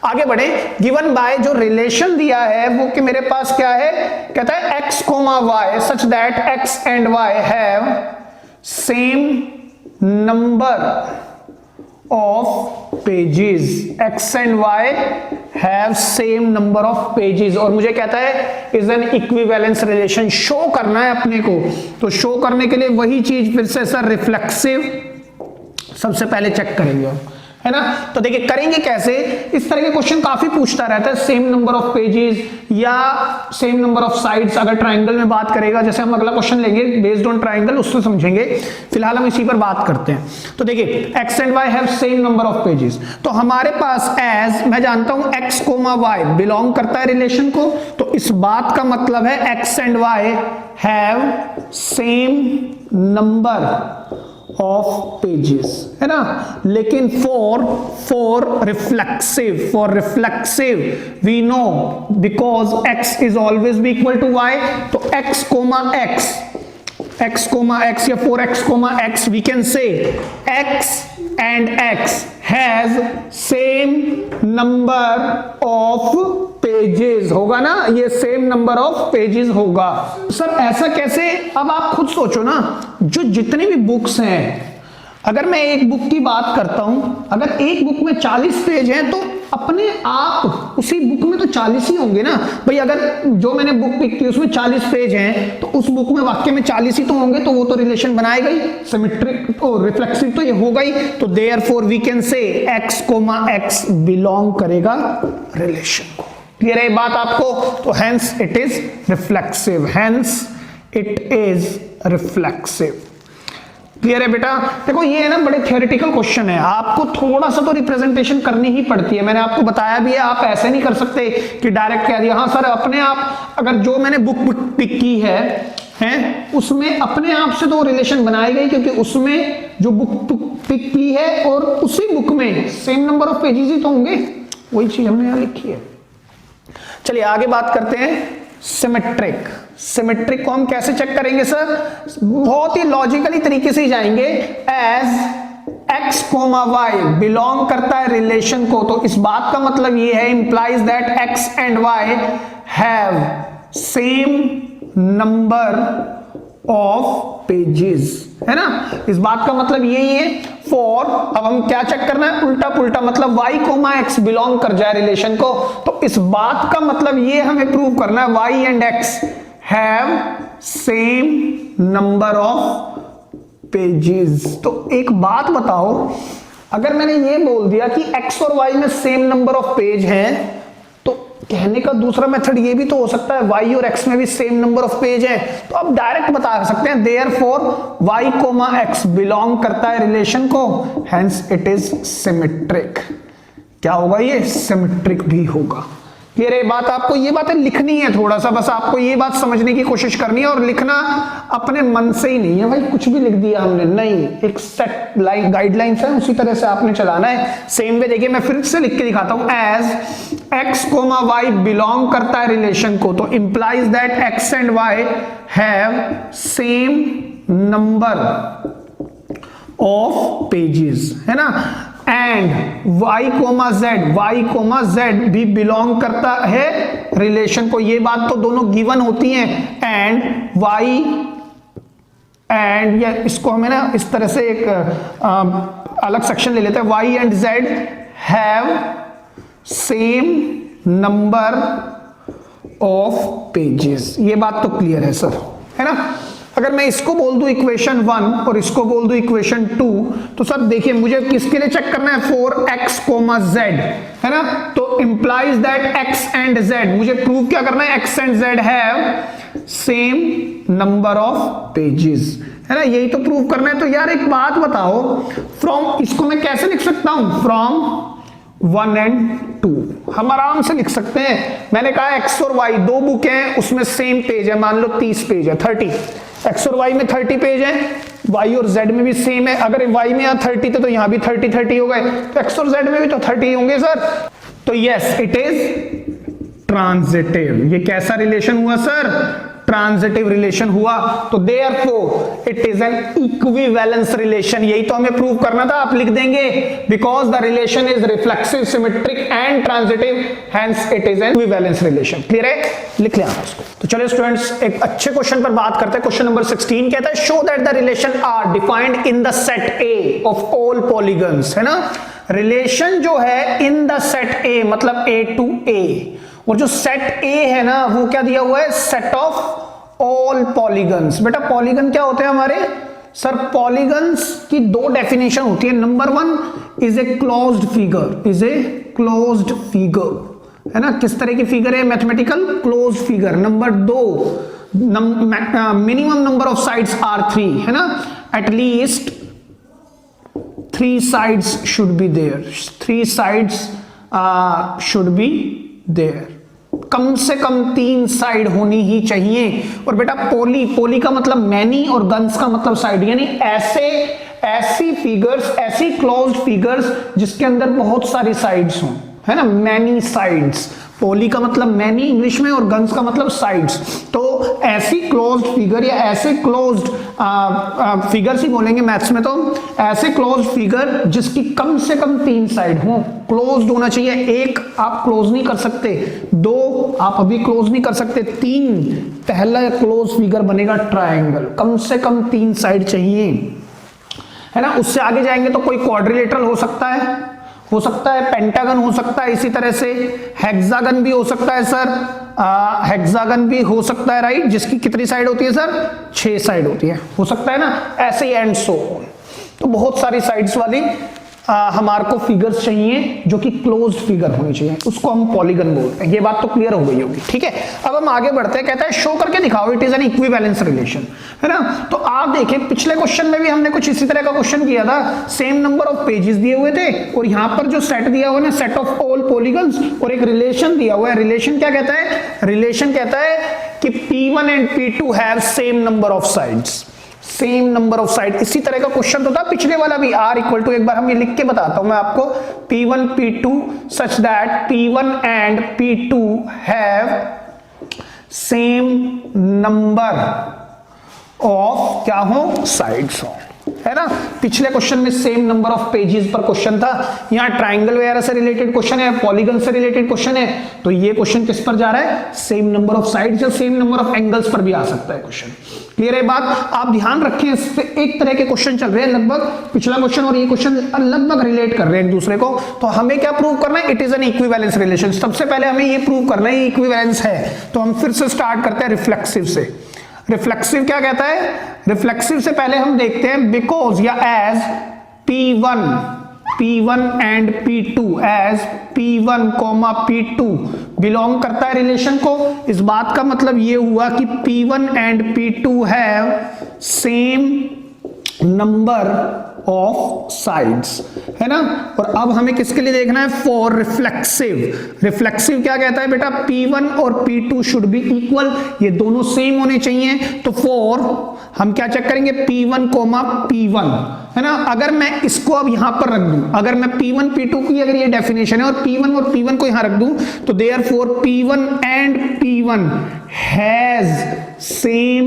आगे बढ़े। गिवन बाय, जो रिलेशन दिया है वो कि मेरे पास क्या है? कहता है x, y such that x and y have same number of pages, x and y have same number of pages, और मुझे कहता है is an equivalence relation show करना है अपने को। तो शो करने के लिए वही चीज फिर से सर रिफ्लेक्सिव सबसे पहले चेक करेंगे हम, है ना। तो देखिए करेंगे कैसे, इस तरह के क्वेश्चन काफी पूछता रहता है। सेम नंबर ऑफ पेजेस या सेम नंबर ऑफ साइड्स, अगर ट्राइंगल में बात करेगा, जैसे हम अगला क्वेश्चन लेंगे बेस्ड ऑन ट्राइंगल, उससे समझेंगे। फिलहाल हम इसी पर बात करते हैं। तो देखिए x and y have same number of pages, तो हमारे पास एज मैं जानता हूं x, y बिलोंग करता है रिलेशन को, तो इस बात का मतलब है x and y have same number of pages, है ना। लेकिन for reflexive we know because x is always B equal to y, तो x या 4x, we can say x and x has same number of pages, होगा ना, ये सेम नंबर ऑफ पेजेस होगा। सर ऐसा कैसे? अब आप खुद सोचो ना, जो जितनी भी बुक्स हैं, अगर मैं एक बुक की बात करता हूं, अगर एक बुक में 40 पेज हैं तो अपने आप उसी बुक में तो 40 ही होंगे ना भाई। अगर जो मैंने बुक पिक की उसमें 40 पेज हैं तो उस बुक में वाक्य में 40 ही तो होंगे, तो वो तो रिलेशन बनाएगा ही, सिमेट्रिक और रिफ्लेक्सिव तो ये होगा ही। तो therefore we can say x, x belong करेगा रिलेशन को। क्लियर है बात आपको? तो hence it is reflexive, clear है बेटा? देखो ये है ना, बड़े थियोरेटिकल क्वेश्चन है, आपको थोड़ा सा तो रिप्रेजेंटेशन करनी ही पड़ती है। मैंने आपको बताया भी है, आप ऐसे नहीं कर सकते कि डायरेक्ट कह दिया। हाँ सर, अपने आप अगर जो मैंने बुक पिक की है उसमें अपने आप से तो रिलेशन बनाई गई, क्योंकि उसमें जो बुक पिक की है और उसी बुक में सेम नंबर ऑफ पेजेस ही तो होंगे, वही चीज हमने यहां लिखी है। चलिए आगे बात करते हैं सिमेट्रिक। सिमेट्रिक को हम कैसे चेक करेंगे सर? बहुत ही लॉजिकली तरीके से जाएंगे। एज x, y बिलोंग करता है रिलेशन को, तो इस बात का मतलब ये है, implies that x and y have same number of pages, है ना? इस बात का मतलब यही है। फॉर, अब हम क्या चेक करना है? उल्टा पुल्टा, मतलब y, x बिलोंग कर जाए रिलेशन को, तो इस बात का मतलब ये हमें प्रूव करना है y and x have same number of pages. तो एक बात बताओ, अगर मैंने ये बोल दिया कि x और y में सेम नंबर ऑफ पेज हैं, तो कहने का दूसरा मेथड ये भी तो हो सकता है y और x में भी सेम नंबर ऑफ पेज है, तो आप डायरेक्ट बता सकते हैं देयरफॉर y, x बिलोंग करता है रिलेशन को, हेंस इट इज सिमेट्रिक। क्या होगा? ये सिमेट्रिक भी होगा। क्लियर है बात? आपको ये बातें लिखनी है, थोड़ा सा बस आपको ये बात समझने की कोशिश करनी है, और लिखना अपने मन से ही नहीं है भाई कुछ भी लिख दिया हमने, नहीं, एक सेट लाइन गाइडलाइंस है, उसी तरह से आपने चलाना है। सेम वे देखिए, मैं फिर से लिख के दिखाता हूं। एज x, y बिलोंग करता है रिलेशन को, तो implies that x and y have same number of pages, है ना? एंड y, z भी बिलोंग करता है रिलेशन को, ये बात तो दोनों गिवन होती हैं। एंड y एंड, या इसको हमें ना इस तरह से एक अलग सेक्शन ले लेते हैं, y and z have same number of pages. ये बात तो क्लियर है सर, है ना? अगर मैं इसको बोल दूं इक्वेशन 1 और इसको बोल दूं इक्वेशन 2, तो सर देखिए मुझे किसके लिए चेक करना है? फॉर x, z, है ना? तो implies that x and z, मुझे प्रूव क्या करना है? x and z have same number of pages, है ना? यही तो प्रूव करना है। तो यार एक बात बताओ, फ्रॉम, इसको मैं कैसे लिख सकता हूं? फ्रॉम 1 एंड 2 हम आराम से लिख सकते हैं। मैंने कहा x और y दो बुक हैं, उसमें सेम पेज है, मान लो 30 पेज है, 30, x और y में 30 पेज है, y और z में भी सेम है। अगर y में यहाँ 30 थे तो यहाँ भी 30 हो गए, तो x और z में भी तो 30 होंगे सर। तो यस, इट इज ट्रांजिटिव। ये कैसा रिलेशन हुआ सर? ट्रांजिटिव रिलेशन हुआ। तो therefore it is an equivalence relation. यही तो हमें प्रूव करना था, आप लिख देंगे because the relation is reflexive, symmetric and transitive, hence it is an equivalence relation. Clear है? लिख लिया इसको। तो चलिए स्टूडेंट्स एक अच्छे क्वेश्चन पर बात करते हैं। क्वेश्चन नंबर 16 कहता है show that the relation are defined in the set A of all polygons, है ना? रिलेशन जो है इन द सेट ए, मतलब ए टू ए, और जो सेट ए है ना वो क्या दिया हुआ है? Set of all polygons. बेटा पॉलीगन क्या होते हैं हमारे सर? पॉलीगन्स की दो डेफिनेशन होती है। Number 1 is a closed figure, is a closed figure, है ना? किस तरह की फिगर है? Mathematical closed figure. Number 2, minimum number of sides are 3, है ना? At least 3 sides should be there, 3 sides should be there, कम से कम 3 साइड होनी ही चाहिए। और बेटा पोली का मतलब मैनी और गन्स का मतलब साइड, यानी ऐसी फिगर्स, ऐसी क्लोज्ड फिगर्स जिसके अंदर बहुत सारी साइड्स हों, है ना? Many sides. पोली का मतलब मैनी इंग्लिश में और गन्स का मतलब साइड्स। तो ऐसी क्लोज्ड फिगर या ऐसे क्लोज्ड फिगर्स ही बोलेंगे मैथ्स में, तो ऐसे क्लोज्ड फिगर जिसकी कम से कम 3 साइड हो, क्लोज्ड होना चाहिए। एक आप क्लोज नहीं कर सकते, 2 आप अभी क्लोज नहीं कर सकते, 3 पहला क्लोज फिगर बनेगा ट्रायंगल, कम से कम 3 साइड चाहिए, है ना? उससे आगे जाएंगे तो कोई क्वाड्रिलेटरल हो सकता है पेंटागन हो सकता है, इसी तरह से हेक्सागन भी हो सकता है सर, हेक्सागन भी हो सकता है, राइट? जिसकी कितनी साइड होती है सर? 6 साइड होती है, हो सकता है ना? ऐसे ही एंड सो ऑन। तो बहुत सारी साइड्स वाली हमारे को फिगर्स चाहिए जो कि क्लोज्ड फिगर होनी चाहिए, उसको हम पॉलीगन बोलते हैं। ये बात तो क्लियर हो गई होगी, ठीक है। अब हम आगे बढ़ते हैं, कहता है शो करके दिखाओ it is an equivalence relation, है ना। तो आप देखें पिछले क्वेश्चन में भी हमने कुछ इसी तरह का क्वेश्चन किया था, सेम नंबर ऑफ पेजेस दिए हुए थे और यहां पर जो सेट दिया हुआ है ना, सेट ऑफ ऑल पॉलीगन्स, और एक रिलेशन दिया हुआ है। रिलेशन क्या कहता है? रिलेशन कहता है कि P1 and P2 have same number of sides, same number of side. इसी तरह का क्वेश्चन तो था पिछले वाला भी, R इक्वल टू, एक बार हम ये लिख के बताता हूं मैं आपको, P1 P2 such that P1 and P2 have same number of क्या हो, साइड्स हो, है ना। पिछले क्वेश्चन में सेम नंबर ऑफ पेजेस पर क्वेश्चन था, यहां ट्राइंगल वगैरह से रिलेटेड क्वेश्चन है, पॉलीगन से रिलेटेड क्वेश्चन है, तो ये क्वेश्चन किस पर जा रहा है? सेम नंबर ऑफ साइड्स या सेम नंबर ऑफ एंगल्स पर भी आ सकता है क्वेश्चन। क्लियर है बात? आप ध्यान रखें, इस पे एक तरह के क्वेश्चन चल रहे हैं, लगभग पिछला क्वेश्चन और ये क्वेश्चन लगभग रिलेट कर रहे हैं एक दूसरे को। तो हमें क्या प्रूव करना है? It is an equivalence relation. सबसे पहले हमें ये प्रूव करना है इक्विवेलेंस है। तो हम फिर से स्टार्ट करते हैं रिफ्लेक्सिव से। रिफ्लेक्सिव क्या कहता है? रिफ्लेक्सिव से पहले हम देखते हैं बिकॉज या as P1 and P2, as P1, P2 belong करता है रिलेशन को। इस बात का मतलब ये हुआ कि P1 and P2 have same number of sides, है ना। और अब हमें किसके लिए देखना है? For reflexive. रिफ्लेक्सिव क्या कहता है बेटा? P1 और P2 शुड बी इक्वल, ये दोनों सेम होने चाहिए। तो फॉर हम क्या चेक करेंगे? P1, P1, है ना। अगर मैं इसको अब यहां पर रख दूं, अगर मैं P1 P2 की अगर ये डेफिनेशन है और P1 को यहां रख दूं, तो therefore P1 and P1 has same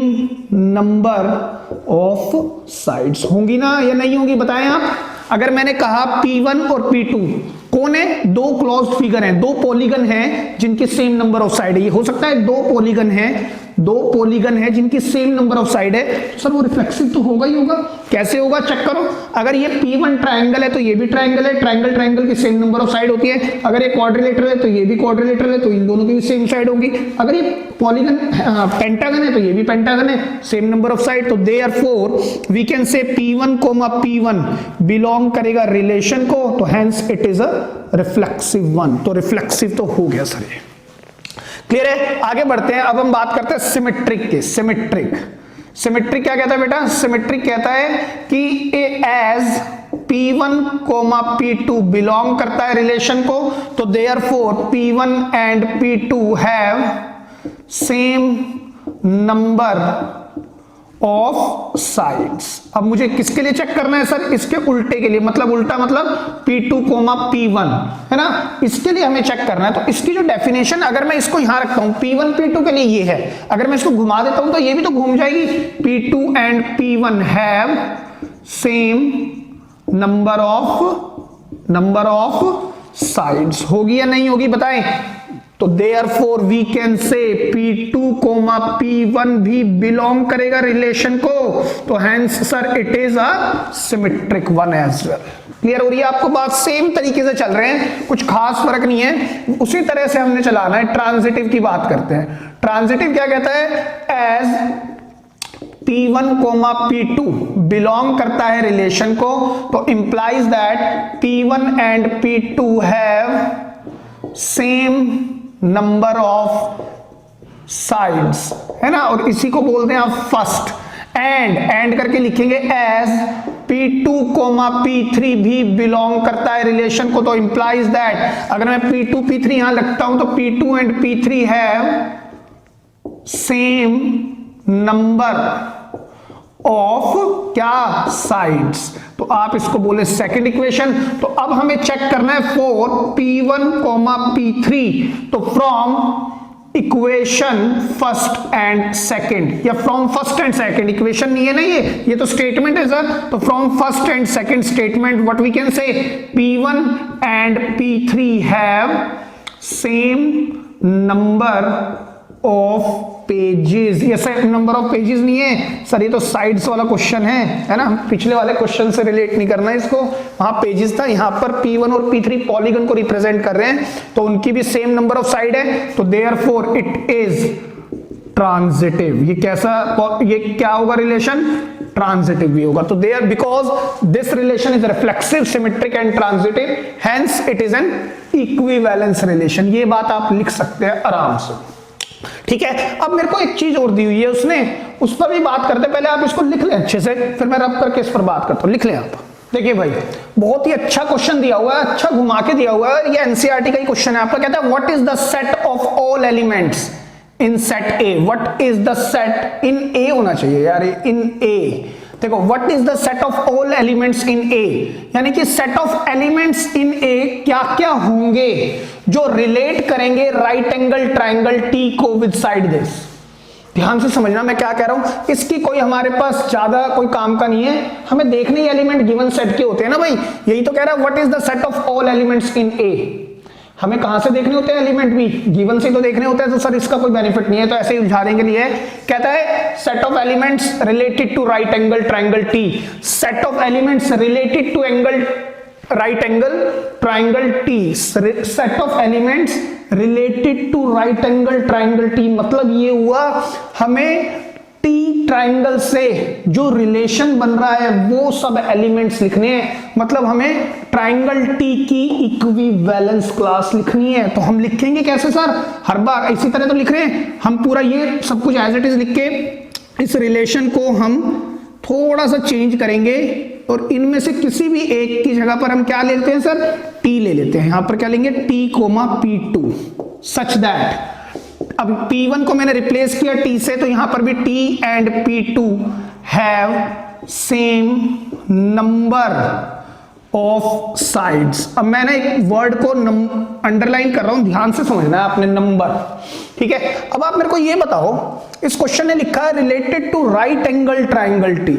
number of sides. होंगी ना या नहीं होंगी बताएं आप? अगर मैंने कहा P1 और P2 कौन है? दो क्लोज्ड फिगर हैं, दो पॉलीगन हैं जिनके सेम नंबर ऑफ साइड है। ये हो सकता है दो पॉलीगन है जिनकी सेम नंबर ऑफ साइड है, तो सर वो रिफ्लेक्सिव तो होगा ही होगा। कैसे होगा? चेक करो। अगर ये P1 ट्रायंगल है तो ये भी ट्रायंगल है, ट्रायंगल की सेम नंबर ऑफ साइड होती है। अगर ये क्वाड्रिलेटरल है तो ये भी क्वाड्रिलेटरल है, तो इन दोनों की भी सेम साइड होगी। अगर ये पॉलीगन पेंटागन है तो ये भी पेंटागन है, सेम नंबर ऑफ साइड। तो therefore we can say P1, P1 belong करेगा रिलेशन को, तो hence it is a reflexive one. तो रिफ्लेक्सिव तो हो गया सर ये। क्लियर है? आगे बढ़ते हैं। अब हम बात करते हैं सिमेट्रिक के। सिमेट्रिक क्या कहता है बेटा? सिमेट्रिक कहता है कि एज P1, P2 बिलोंग करता है रिलेशन को, तो therefore P1 and P2 have same number of sides. अब मुझे किसके लिए चेक करना है सर? इसके उल्टे के लिए, मतलब उल्टा मतलब P2, P1, है ना। इसके लिए हमें चेक करना है। तो इसकी जो डेफिनेशन, अगर मैं इसको यहां रखता हूं P1 P2 के लिए ये है, अगर मैं इसको घुमा देता हूं तो ये भी तो घूम जाएगी। P2 and P1 have same number of sides. होगी या नहीं होगी बताएं? तो देयरफॉर वी कैन से P2, P1 भी बिलोंग करेगा रिलेशन को, तो hence sir it is a symmetric one as well. Clear हो रही है आपको बात? सेम तरीके से चल रहे हैं, कुछ खास फर्क नहीं है, उसी तरह से हमने चलाना है। ट्रांजिटिव की बात करते हैं। ट्रांजिटिव क्या कहता है? एज P1, P2 बिलोंग करता है रिलेशन को, तो implies that P1 and P2 have same number of sides, है ना। और इसी को बोलते हैं आप फर्स्ट। एंड करके लिखेंगे एज P2, P3 भी बिलोंग करता है रिलेशन को, तो इंप्लाइज दैट अगर मैं P2, P3 यहां लगता हूं तो P2 and P3 have same number of क्या? साइड्स। तो आप इसको बोले सेकंड इक्वेशन। तो अब हमें चेक करना है फॉर P1, P3, तो from equation first and second, या from first and second, equation नहीं है ना ये तो स्टेटमेंट है सर। तो from first and second statement what we can say P1 and P3 have same number of pages. ये सर नंबर ऑफ पेजेस नहीं है सर, ये तो साइड्स वाला क्वेश्चन है ना। पिछले वाले क्वेश्चन से रिलेट नहीं करना है इसको, वहां पेजेस था, यहां पर P1 और P3 पॉलीगन को रिप्रेजेंट कर रहे हैं, तो उनकी भी सेम नंबर ऑफ साइड है। तो देयरफॉर इट इज ट्रांजिटिव। ये कैसा, ये क्या होगा रिलेशन, ट्रांजिटिव भी होगा। तो there because this relation is reflexive, symmetric and transitive, hence it is an equivalence relation. ये बात आप लिख सकते हैं आराम से, ठीक है। अब मेरे को एक चीज और दी हुई है उसने, उस पर भी बात करते, पहले आप इसको लिख लें अच्छे से, फिर मैं रब करके इस पर बात करता हूं। लिख लें आप। देखिए भाई, बहुत ही अच्छा क्वेश्चन दिया हुआ है, अच्छा घुमा के दिया हुआ है। ये एनसीईआरटी का ही क्वेश्चन है आपका। कहता है what is the set of all elements in set A. What is the set in A होना चाहिए यार, इन ए। देखो, what is the set of all elements in A, यानी कि set of elements in A क्या क्या होंगे जो रिलेट करेंगे राइट एंगल ट्राइंगल टी को विद साइड दिस। ध्यान से समझना मैं क्या कह रहा हूं। इसकी कोई हमारे पास ज्यादा कोई काम का नहीं है, हमें देखने ही एलिमेंट गिवन सेट के होते हैं ना भाई। यही तो कह रहा है what is the set of all elements in A. हमें कहां से देखने होते हैं एलिमेंट भी, गिवन से तो देखने होते हैं। तो सर इसका कोई बेनिफिट नहीं है, तो ऐसे ही उलझा देंगे। लिए कहता है set of elements related to right angle triangle T, set of elements related to angle right angle triangle T, set of elements related to right angle triangle T. मतलब ये हुआ हमें टी ट्राइंगल से जो रिलेशन बन रहा है वो सब एलिमेंट्स लिखने हैं। मतलब हमें ट्राइंगल टी की इक्विवेलेंस क्लास लिखनी है। तो हम लिखेंगे कैसे सर, हर बार इसी तरह तो लिख रहे हैं हम, पूरा ये सब कुछ एज इट इज लिख के इस रिलेशन को हम थोड़ा सा चेंज करेंगे और इनमें से किसी भी एक की जगह पर हम क्या ले लेते हैं सर, टी ले लेते हैं। यहां पर क्या लेंगे, T coma P2 such that, अब P1 को मैंने रिप्लेस किया T से, तो यहां पर भी T and P2 have same number of sides. अब मैंने एक वर्ड को अंडरलाइन कर रहा हूं, ध्यान से समझना है आपने, नंबर, ठीक है। अब आप मेरे को ये बताओ, इस क्वेश्चन ने लिखा है related to right angle triangle T.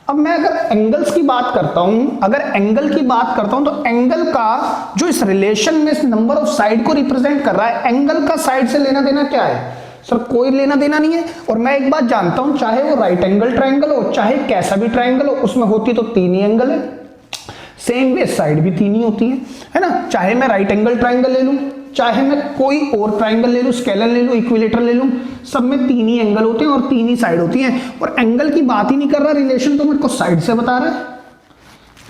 अब मैं अगर एंगल्स की बात करता हूं, अगर एंगल की बात करता हूं, तो एंगल का जो इस रिलेशन में नंबर ऑफ साइड को रिप्रेजेंट कर रहा है, एंगल का साइड से लेना देना क्या है सर, कोई लेना देना नहीं है। और मैं एक बात जानता हूं, चाहे वो राइट एंगल ट्राइंगल हो, चाहे कैसा भी ट्राइंगल हो, उसमें होती तो तीन ही एंगल है, सेम वे साइड भी तीन ही होती है ना। चाहे मैं राइट एंगल ट्राइंगल ले लूं, चाहे मैं कोई और ट्राइंगल ले लूं, स्केलर ले लूं, इक्विलेटर ले लूं, सब में तीन ही एंगल होते हैं और तीन ही साइड होती हैं। और एंगल की बात ही नहीं कर रहा, रिलेशन तो मेरे को साइड से बता रहा है।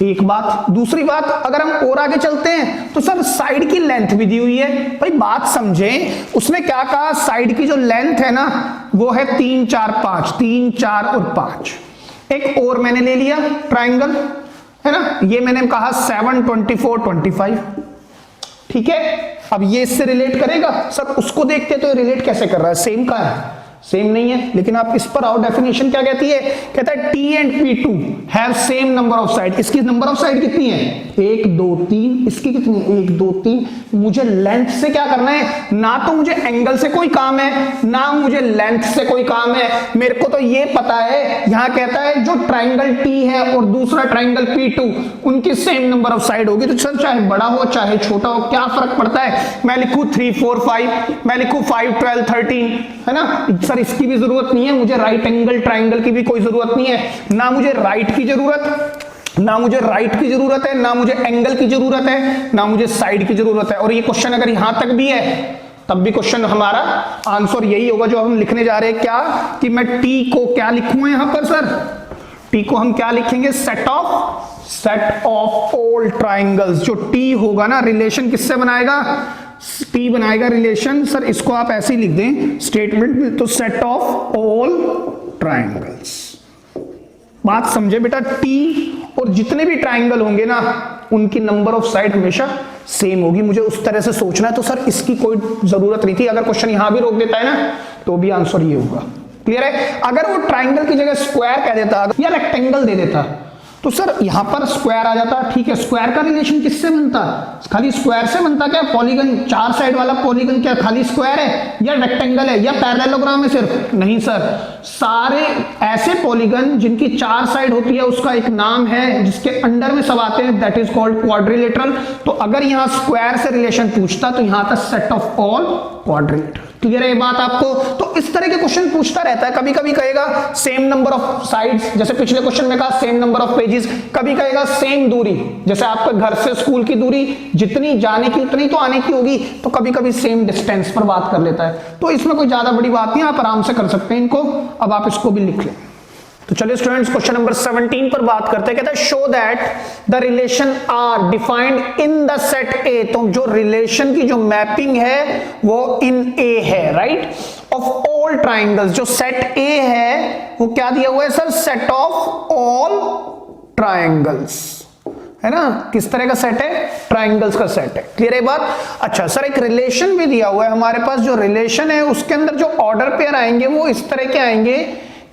एक बात। दूसरी बात, अगर हम और आगे चलते हैं तो सर साइड की लेंथ भी दी हुई है। भाई बात समझें, उसने क्या कहा, साइड की जो लेंथ है ना वो है 3 4 5, 3 4 और 5। एक और मैंने ले लिया ट्राइंगल, है ना, ये मैंने कहा 7 24 25, ठीक है। अब ये इससे रिलेट करेगा सर, उसको देखते तो रिलेट कैसे कर रहा है, सेम का है, सेम नहीं है। लेकिन आप इस पर आओ, डेफिनेशन क्या कहती है, कहता है T and P2 have same number of side. इसकी नंबर ऑफ साइड कितनी है, 1 2 3, इसकी कितनी है, 1 2 3। मुझे लेंथ से क्या करना है, ना तो मुझे एंगल से कोई काम है, ना मुझे लेंथ से कोई काम है। मेरे को तो ये पता है, यहां कहता है जो ट्राइंगल T है और दूसरा ट्राइंगल P2, उनकी सेम नंबर ऑफ साइड होगी। तो सर चाहे बड़ा हो चाहे छोटा हो, क्या फर्क पड़ता है, मैं लिखूं 3 4 5, मैं लिखूं 5 12 13, है ना। सर इसकी भी जरूरत नहीं है, मुझे राइट एंगल ट्राइंगल की भी कोई जरूरत नहीं है, ना मुझे राइट की जरूरत, ना मुझे राइट की जरूरत है, ना मुझे एंगल की जरूरत है, ना मुझे साइड की जरूरत है। और ये क्वेश्चन अगर यहां तक भी है तब भी क्वेश्चन हमारा आंसर यही होगा जो हम लिखने जा रहे हैं, क्या कि मैं T को क्या लिखूंगा यहां पर सर, T को हम क्या लिखेंगे, सेट ऑफ ऑल ट्राइंगल्स। जो T होगा ना, रिलेशन किससे बनाएगा, T बनाएगा रिलेशन, सर इसको आप ऐसे ही लिख दें स्टेटमेंट में, तो सेट ऑफ ऑल ट्राइंगल्स। बात समझे बेटा, T और जितने भी ट्राइंगल होंगे ना उनकी नंबर ऑफ साइड हमेशा सेम होगी। मुझे उस तरह से सोचना है। तो सर इसकी कोई जरूरत नहीं थी, अगर क्वेश्चन यहां भी रोक देता है ना तो भी आंसर ये होगा। क्लियर है। अगर वो ट्राइंगल की जगह स्क्वायर कह देता या रेक्टेंगल दे देता तो सर यहां पर स्क्वायर आ जाता, ठीक है। स्क्वायर का रिलेशन किससे बनता, खाली स्क्वायर से बनता क्या, पॉलीगन, 4 साइड वाला पॉलीगन क्या खाली स्क्वायर है या रेक्टेंगल है या पैरेललोग्राम है सिर्फ, नहीं सर। सारे ऐसे पॉलीगन जिनकी 4 साइड होती है उसका एक नाम है जिसके अंडर में सब आते हैं, दैट इज कॉल्ड क्वाड्रिलेटरल। तो अगर यहां स्क्वायर से रिलेशन पूछता तो यहां था set of all quadrilateral. Clear है ये बात आपको? तो इस तरह के क्वेश्चन पूछता रहता है, कभी कभी कहेगा सेम नंबर ऑफ साइड्स, जैसे पिछले क्वेश्चन में कहा सेम नंबर ऑफ पेजेस, कभी कहेगा सेम दूरी, जैसे आपके घर से स्कूल की दूरी जितनी जाने की उतनी तो आने की होगी, तो कभी कभी सेम डिस्टेंस पर बात कर लेता है। तो इसमें कोई ज्यादा बड़ी बात नहीं, आप आराम से कर सकते हैं इनको। अब आप इसको भी लिख लें। तो चलिए स्टूडेंट्स क्वेश्चन नंबर 17 पर बात करते हैं। कहता है show that the relation are defined in the set A. तो जो रिलेशन की जो मैपिंग है वो इन ए है, राइट, ऑफ ऑल ट्राइंगल्स। जो सेट ए है वो क्या दिया हुआ है sir? Set of all triangles, है ना? किस तरह का सेट है? ट्राइंगल्स का सेट है। क्लियर है बात? अच्छा सर, एक रिलेशन भी दिया हुआ है हमारे पास। जो रिलेशन है उसके अंदर जो ऑर्डर पेयर आएंगे वो इस तरह के आएंगे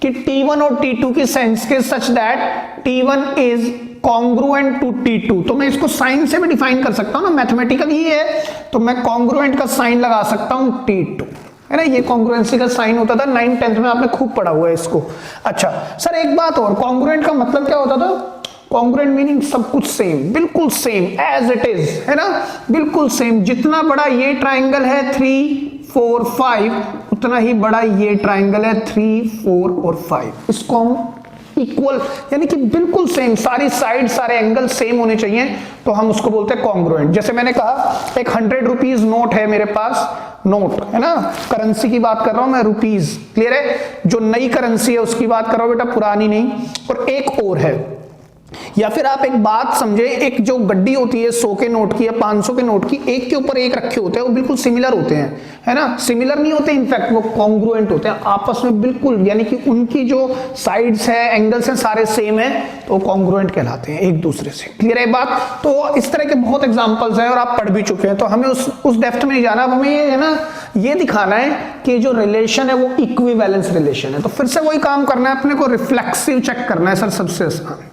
कि T1 और T2 की साइंस के such that T1 is congruent to T2। तो मैं इसको साइन से भी डिफाइन कर सकता हूं ना, मैथमेटिकल ही है, तो मैं कॉन्ग्रुएंट का साइन लगा सकता हूं T2, है ना? ये कॉन्ग्रुएंसी का साइन होता था 9th 10th में, आपने खूब पढ़ा हुआ है इसको। अच्छा सर एक बात और, कॉन्ग्रुएंट का मतलब क्या होता था? कॉन्ग्रुएंट मीनिंग सब कुछ सेम, बिल्कुल सेम एज इट इज, है ना? बिल्कुल सेम। जितना बड़ा ये ट्राइंगल है 3 4 5, उतना ही बड़ा ये ट्राइंगल है 3 4 और 5। इसको हम इक्वल, यानी कि बिल्कुल सेम, सारी साइड सारे एंगल सेम होने चाहिए, तो हम उसको बोलते हैं कॉन्ग्रुएंट। जैसे मैंने कहा एक 100 रुपीज नोट है मेरे पास, नोट है ना, करेंसी की बात कर रहा हूं मैं, रुपीज। क्लियर है? जो नई करेंसी है उसकी बात कर रहा हूं बेटा, पुरानी नहीं। और एक और है, या फिर आप एक बात समझे, एक जो गड्डी होती है 100 के नोट की या 500 के नोट की, एक के ऊपर एक रखे होते हैं, वो बिल्कुल सिमिलर होते हैं, है ना? सिमिलर नहीं होते, इनफैक्ट वो कॉन्ग्रुएंट होते हैं आपस में बिल्कुल, यानी कि उनकी जो साइड्स है, एंगल्स हैं, सारे सेम है, तो कॉन्ग्रुएंट कहलाते हैं एक दूसरे से। क्लियर है बात? तो इस तरह के बहुत एग्जांपल्स हैं और आप पढ़ भी चुके हैं, तो हमें उस डेप्थ में नहीं जाना। अब हमें ये है ना, ये दिखाना है कि जो रिलेशन है वो इक्विवेलेंस रिलेशन है। तो फिर से वही काम करना है अपने को, रिफ्लेक्सिव चेक करना है सर सबसे आसान।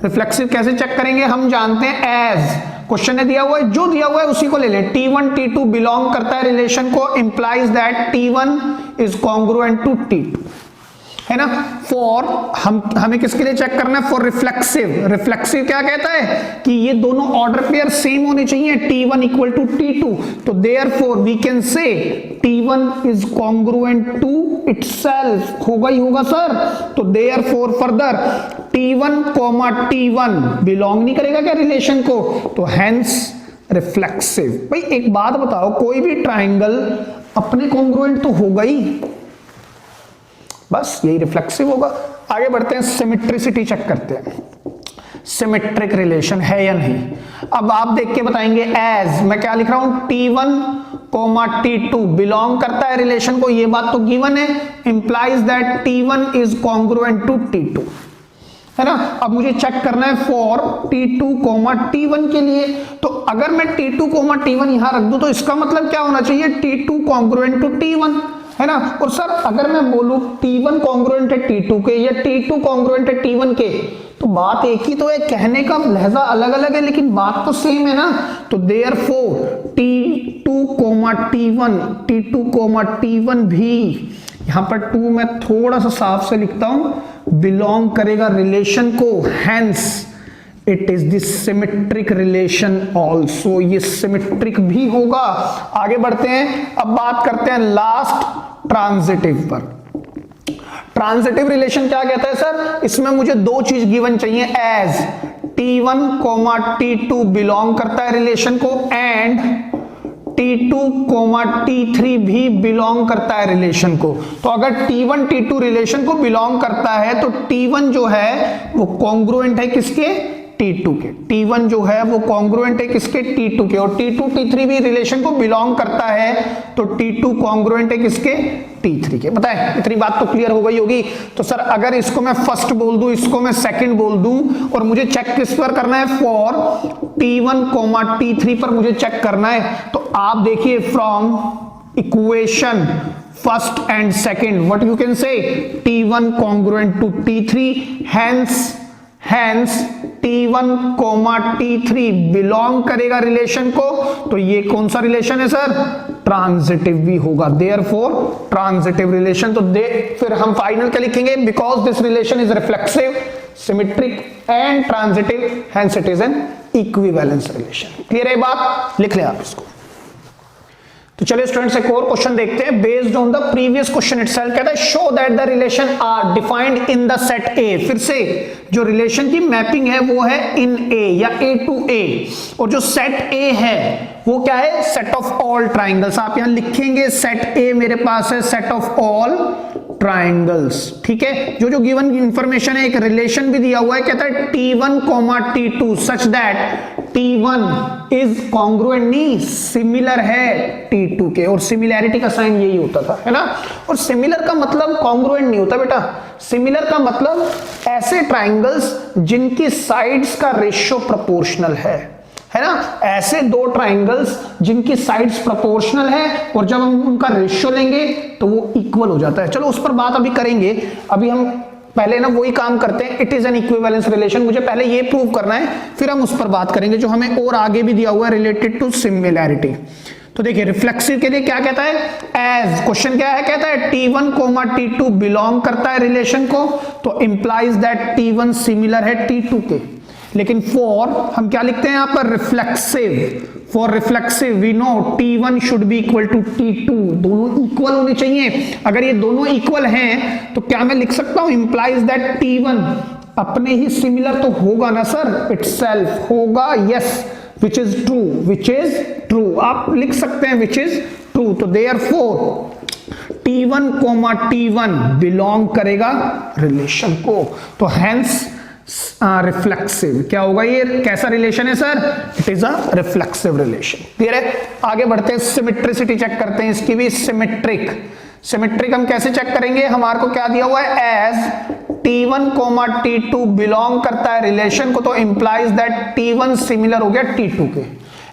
रिफ्लेक्सिव कैसे चेक करेंगे? हम जानते हैं एज क्वेश्चन ने दिया हुआ है, जो दिया हुआ है उसी को ले लें। T1 T2 बिलोंग करता है रिलेशन को, implies that T1 is congruent to T2, है ना? फॉर हमें किसके लिए चेक करना है? For reflexive. रिफ्लेक्सिव क्या कहता है कि ये दोनों ऑर्डर पेयर सेम होने चाहिए, T1 इक्वल टू T2। तो therefore we can say T1 is congruent to itself. होगा ही होगा सर। तो therefore further T1 T1 belong नहीं करेगा क्या रिलेशन को? तो हेंस रिफ्लेक्सिव। भाई एक बात बताओ, कोई भी ट्राइंगल अपने कॉन्ग्रुएंट तो होगा ही, बस यही रिफ्लेक्सिव होगा। आगे बढ़ते हैं, सिमेट्रिसिटी चेक करते हैं, सिमेट्रिक रिलेशन है या नहीं। अब आप देख के बताएंगे एज, मैं क्या लिख रहा हूं? T1 T2 बिलोंग करता है रिलेशन को, ये बात तो गिवन है, implies that T1 is congruent to T2, है ना? अब मुझे चेक करना है फॉर T2 T1 के लिए। तो अगर मैं T2 T1 यहां रख दूं तो इसका मतलब क्या होना चाहिए? T2 कॉन्ग्रुएंट टू T1, है ना? और सर अगर मैं बोलूं T1 कॉन्ग्रुएंट है T2 के या T2 कॉन्ग्रुएंट है T1 के, तो बात एक ही तो है, कहने का लहजा अलग अलग है लेकिन बात तो सेम है ना। तो देयरफॉर T2 T1 भी, यहां पर 2 मैं थोड़ा सा साफ से लिखता हूं, बिलोंग करेगा रिलेशन को, hence it is the symmetric relation also. ये सिमेट्रिक भी होगा। आगे बढ़ते हैं, अब बात करते हैं लास्ट ट्रांजिटिव पर। ट्रांजिटिव रिलेशन क्या कहता है सर? इसमें मुझे दो चीज गिवन चाहिए, एज T1 T2 बिलोंग करता है रिलेशन को, एंड T2 T3 भी बिलोंग करता है रिलेशन को। तो अगर T1 T2 रिलेशन को बिलोंग करता है तो T1 जो है वो कॉन्ग्रुएंट है किसके? T2 के। T1 जो है वो कॉन्ग्रुएंट है किसके? T2 के। और T2 T3 भी रिलेशन को बिलोंग करता है, तो T2 कॉन्ग्रुएंट है किसके? T3 के। बताए, इतनी बात तो क्लियर हो गई होगी। तो सर अगर इसको मैं फर्स्ट बोल दूं, इसको मैं सेकंड बोल दूं, और मुझे चेक किस पर करना है? फॉर T1 T3 पर मुझे चेक करना है। तो आप देखिए, from equation first and second, what you can say? T1 congruent to T3, hence T1 T3 belong करेगा रिलेशन को। तो ये कौन सा रिलेशन है सर? ट्रांजिटिव भी होगा, देयरफॉर ट्रांजिटिव रिलेशन। तो फिर हम फाइनल क्या लिखेंगे? Because this relation is reflexive, symmetric and transitive, hence it is an equivalence relation. Clear है बात? लिख लें आप इसको। तो चलिए स्टूडेंट्स एक और क्वेश्चन देखते हैं based on the previous question itself. कहता है show that the relation are defined in the set A. फिर से जो रिलेशन की मैपिंग है वो है इन ए या ए टू ए, और जो सेट ए है वो क्या है, सेट ऑफ ऑल ट्राइंगल्स। आप यहां लिखेंगे सेट ए मेरे पास है सेट ऑफ ऑल ट्राइंगल्स, ठीक है। जो जो गिवन इंफॉर्मेशन है, एक रिलेशन भी दिया हुआ है, कहता है T1, T2 such that T1 is congruent, नहीं सिमिलर है T2 के, और सिमिलैरिटी का साइन यही होता था, है ना। और सिमिलर का मतलब कॉन्ग्रुएंट नहीं होता बेटा, सिमिलर का मतलब ऐसे ट्राइंगल्स जिनकी साइड्स का रेशियो प्रोपोर्शनल है ना, ऐसे दो ट्राइंगल्स जिनकी साइड्स प्रोपोर्शनल है और जब हम उनका रेशियो लेंगे तो वो इक्वल हो जाता है। चलो उस पर बात अभी करेंगे, अभी हम पहले ना वही काम करते हैं, it is an equivalence relation. मुझे पहले ये प्रूव करना है, फिर हम उस पर बात करेंगे जो हमें और आगे भी दिया हुआ है रिलेटेड टू सिमिलैरिटी। तो देखिए रिफ्लेक्सिव के लिए क्या कहता है, एज क्वेश्चन क्या है, कहता है T1, T2 बिलोंग करता है रिलेशन को, तो इंप्लाइज दैट T1 सिमिलर है T2 के। लेकिन फॉर हम क्या लिखते हैं यहां पर, reflexive. For reflexive we know T1 should be equal to T2, दोनों इक्वल होने चाहिए। अगर ये दोनों इक्वल हैं तो क्या मैं लिख सकता हूं, इंप्लाइज दैट T1 अपने ही सिमिलर तो होगा ना सर, इटसेल्फ होगा, yes, which is true, which is true आप लिख सकते हैं, विच इज ट्रू। तो देयरफॉर T1, T1 बिलोंग करेगा रिलेशन को, तो हेंस रिफ्लेक्सिव क्या होगा, ये कैसा रिलेशन है sir, it is a reflexive relation. Clear है। आगे बढ़ते हैं, सिमेट्रिसिटी चेक करते हैं इसकी भी। सिमेट्रिक हम कैसे चेक करेंगे, हमारे को क्या दिया हुआ है, एज T1, T2 बिलोंग करता है रिलेशन को, तो इंप्लाइज दैट T1 सिमिलर हो गया T2 के,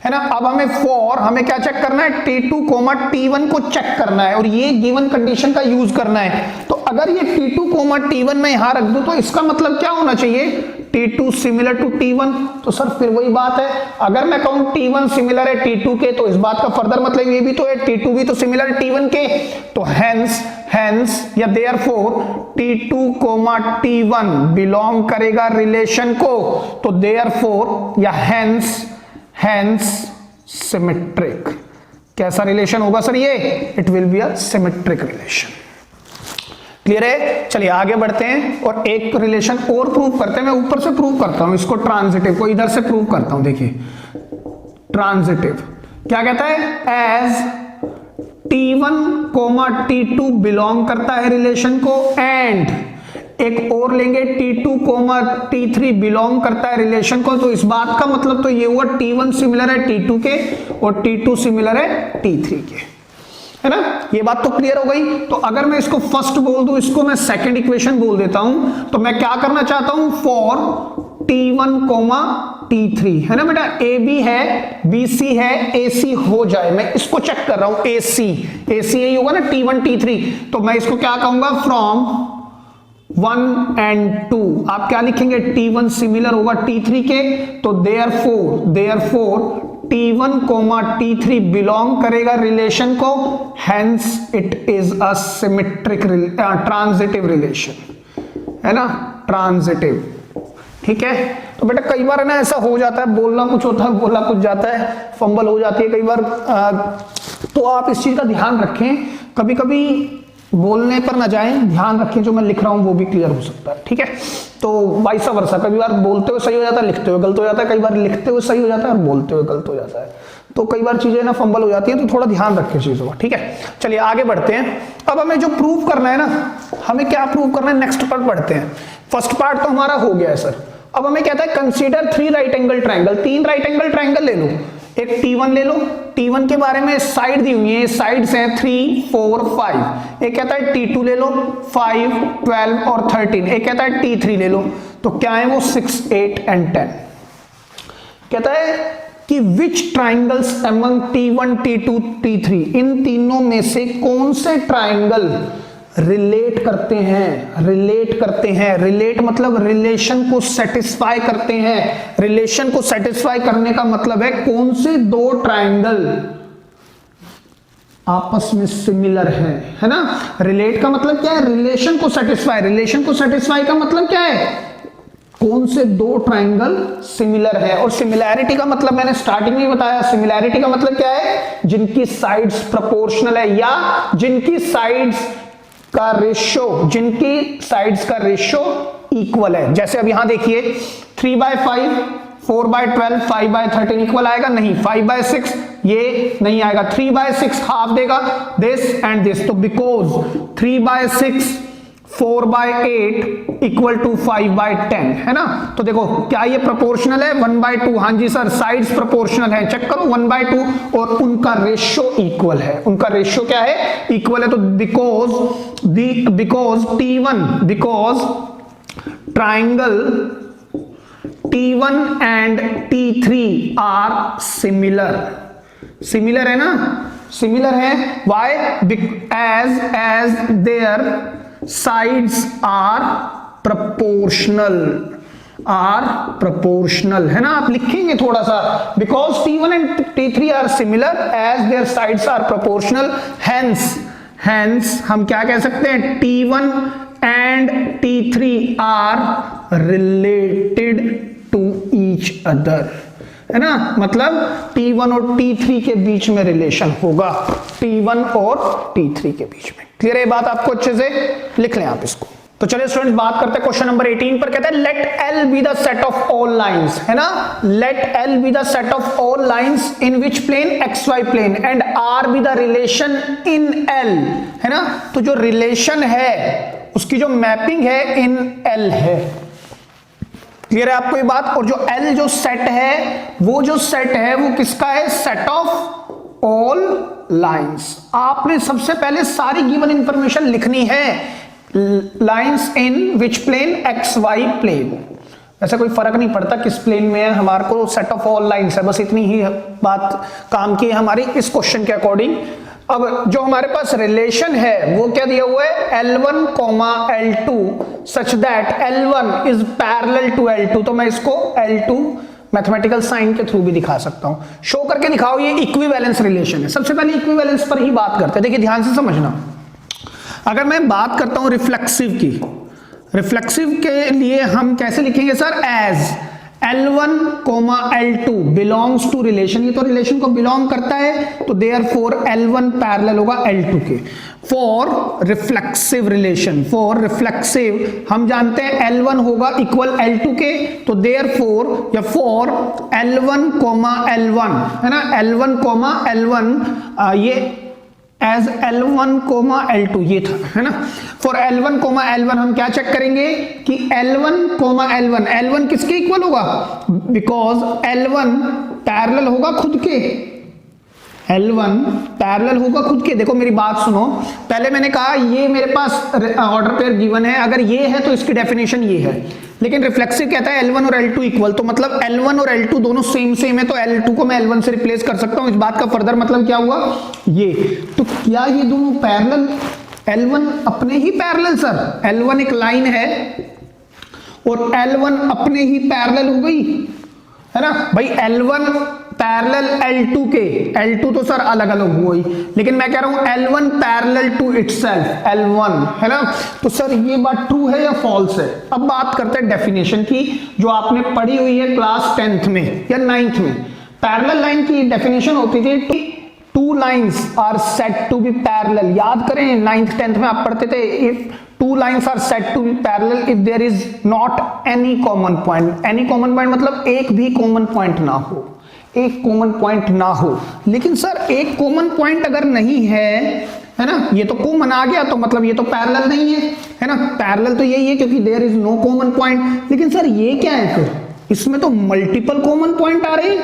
है ना। अब हमें क्या चेक करना है, T2, T1 को चेक करना है और ये गिवन कंडीशन का यूज करना है। तो अगर ये T2, T1 में यहां रख दूं तो इसका मतलब क्या होना चाहिए, T2 सिमिलर टू T1। तो सर फिर वही बात है, अगर मैं कहूं T1 सिमिलर है T2 के, तो इस बात का फर्दर मतलब ये भी तो है T2 भी तो सिमिलर है T1 के, तो हेंस या देयरफॉर T2, T1 बिलोंग करेगा रिलेशन को, तो देयरफॉर या हेंस सिमेट्रिक। कैसा रिलेशन होगा सर ये, it will be a symmetric relation. Clear है। चलिए आगे बढ़ते हैं और एक रिलेशन और प्रूव करते हैं। मैं ऊपर से प्रूव करता हूं इसको, ट्रांजिटिव को इधर से प्रूव करता हूं। देखिए ट्रांजिटिव क्या कहता है, एज T1, T2 बिलोंग करता है रिलेशन को, एंड एक और लेंगे T2, T3 बिलोंग करता है रिलेशन को, तो इस बात का मतलब तो ये हुआ T1 सिमिलर है T2 के और T2 सिमिलर है T3 के, है ना। ये बात तो क्लियर हो गई। तो अगर मैं इसको फर्स्ट बोल दूं, इसको मैं सेकंड इक्वेशन बोल देता हूं, तो मैं क्या करना चाहता हूं, फॉर T1, T3, है ना बेटा, AB है, BC है, AC हो जाए, मैं इसको चेक कर रहा हूं, AC यही होगा ना T1, T3, तो मैं इसको क्या कहूंगा, फ्रॉम 1 and 2 आप क्या लिखेंगे, T1 सिमिलर होगा T3 के, तो देयरफॉर T1, T3 बिलोंग करेगा रिलेशन को, hence it is a symmetric transitive relation, है ना, ट्रांजिटिव। ठीक है। तो बेटा कई बार है ना ऐसा हो जाता है, बोलना कुछ होता है, बोलना कुछ जाता है, फंबल हो जाती है कई बार, तो आप इस चीज का ध्यान रखें, कभी कभी बोलने पर ना जाएं, ध्यान रखें जो मैं लिख रहा हूं वो भी क्लियर हो सकता है। ठीक है। तो वाइसा वर्सा, कई बार बोलते हुए सही हो जाता है, लिखते हुए गलत हो जाता है, कई बार लिखते हुए सही हो जाता है और बोलते हुए गलत हो जाता है, तो कई बार चीजें ना फंबल हो जाती है, तो थोड़ा ध्यान रखें चीजों का। ठीक है। चलिए आगे बढ़ते हैं। अब हमें जो प्रूव करना है ना, हमें क्या प्रूव करना है, नेक्स्ट पार्ट पढ़ते हैं। फर्स्ट पार्ट तो हमारा हो गया है सर। अब हमें कहता है consider 3 right angle triangle, 3 right angle triangle ले लो। एक T1 ले लो, T1 के बारे में साइड दी हुई है, साइड्स हैं 3, 4, 5। एक कहता है T2 ले लो, 5, 12 और 13। एक कहता है T3 ले लो, तो क्या है वो 6, 8 and 10। कहता है कि विच triangles among T1, T2, T3, इन तीनों में से कौन से ट्राइंगल रिलेट करते हैं। रिलेट मतलब रिलेशन को सेटिस्फाई करते हैं। रिलेशन को सेटिस्फाई करने का मतलब है कौन से 2 ट्राइंगल आपस में सिमिलर है ना। रिलेट का मतलब क्या है, रिलेशन को सेटिस्फाई। रिलेशन को सेटिस्फाई का मतलब क्या है, कौन से दो ट्राइंगल सिमिलर है? और सिमिलैरिटी का मतलब मैंने स्टार्टिंग में बताया, सिमिलैरिटी का मतलब क्या है? जिनकी साइड्स प्रोपोर्शनल है या जिनकी साइड्स का रेशियो इक्वल है। जैसे अब यहां देखिए 3/5, 4/12, 5/13 इक्वल आएगा नहीं, 5/6 ये नहीं आएगा, 3/6 हाफ देगा, दिस एंड दिस। तो बिकॉज 3/6 4/8 इक्वल टू 5/10 है ना। तो देखो क्या ये प्रोपोर्शनल है? 1/2। हाँ जी सर, साइड्स प्रोपोर्शनल है, चेक करो 1/2 और उनका रेशियो इक्वल है। उनका रेशियो क्या है? इक्वल है। तो because triangle T1 and T3 are similar है ना, सिमिलर है। Why? as their sides are proportional है ना। आप लिखेंगे थोड़ा सा, because T1 and T3 are similar as their sides are proportional, hence हम क्या कह सकते हैं? T1 and T3 are related to each other है ना। मतलब T1 और T3 के बीच में रिलेशन होगा, T1 और T3 के बीच में। क्लियर है बात आपको? अच्छे से लिख लें आप इसको। तो चलिए स्टूडेंट्स बात करते हैं क्वेश्चन नंबर 18 पर। कहता है let L be the set of all lines है ना, let L be the set of all lines in which plane XY plane and R be the relation in L है ना। तो जो रिलेशन है उसकी जो मैपिंग है इन L है। क्लियर है आपको ये बात? और जो L जो सेट है वो किसका है? Set of all lines. आपने सबसे पहले सारी गिवन इंफॉर्मेशन लिखनी है, lines in which plane? XY plane. ऐसा कोई फर्क नहीं पड़ता किस प्लेन में है, हमारे को सेट ऑफ ऑल लाइंस है, बस इतनी ही बात काम की है हमारी इस क्वेश्चन के अकॉर्डिंग। अब जो हमारे पास रिलेशन है वो क्या दिया हुआ है? L1, L2 such that L1 is parallel to L2। तो मैं इसको L2 मैथमेटिकल साइन के थ्रू भी दिखा सकता हूं। शो करके दिखाओ ये इक्विवेलेंस रिलेशन है। सबसे पहले इक्विवेलेंस पर ही बात करते हैं। देखिए ध्यान से समझना, अगर मैं बात करता हूं रिफ्लेक्सिव की, रिफ्लेक्सिव के लिए हम कैसे लिखेंगे sir? As L1, L2 belongs to relation, ये तो रिलेशन को बिलोंग करता है, तो देयरफॉर L1 पैरेलल होगा L2 के। For reflexive relation, for reflexive हम जानते हैं L1 होगा इक्वल L2 के, तो देयरफॉर या फॉर L1, L1 है ना, L1, L1 ये एज L1, L2 ये था है ना। फॉर L1, L1 हम क्या चेक करेंगे कि L1, L1 किसके इक्वल होगा? बिकॉज L1 पैरेलल होगा खुद के, L1 पैरेलल होगा खुद के। देखो मेरी बात सुनो, पहले मैंने कहा ये मेरे पास ऑर्डर पेयर गिवन है, अगर ये है तो इसकी डेफिनेशन ये है, लेकिन रिफ्लेक्सिव कहता है L1 और L2 इक्वल, तो मतलब L1 और L2 दोनों सेम है, तो L2 को मैं L1 से रिप्लेस कर सकता हूं। इस बात का फर्दर मतलब क्या हुआ? ये तो क्या ये दोनों पैरेलल? L1 अपने ही पैरेलल सर, L1 एक लाइन है और L1 अपने ही पैरेलल हो गई है ना भाई। L1 पैरेलल L2 के, L2 तो सर अलग अलग हुई, लेकिन मैं कह रहा हूं L1 parallel to itself, L1 है ना। तो सर ये बात ट्रू है या फॉल्स है? अब बात करते हैं डेफिनेशन की, जो आपने पढ़ी हुई है क्लास 10th में या 9th में। पैरेलल लाइन की डेफिनेशन होती थी two lines are set to be parallel. याद करें 9th 10th में आप पढ़ते थे, if two lines are said to be parallel if there is not any common point। any common point मतलब एक भी common point ना हो, एक कॉमन पॉइंट ना हो। लेकिन सर एक कॉमन पॉइंट अगर नहीं है ना, ये तो कॉमन आ गया तो मतलब ये तो पैरेलल नहीं है ना। पैरेलल तो यही है क्योंकि there is no common point. लेकिन सर ये क्या है फिर? इसमें तो मल्टीपल कॉमन पॉइंट आ रहे हैं,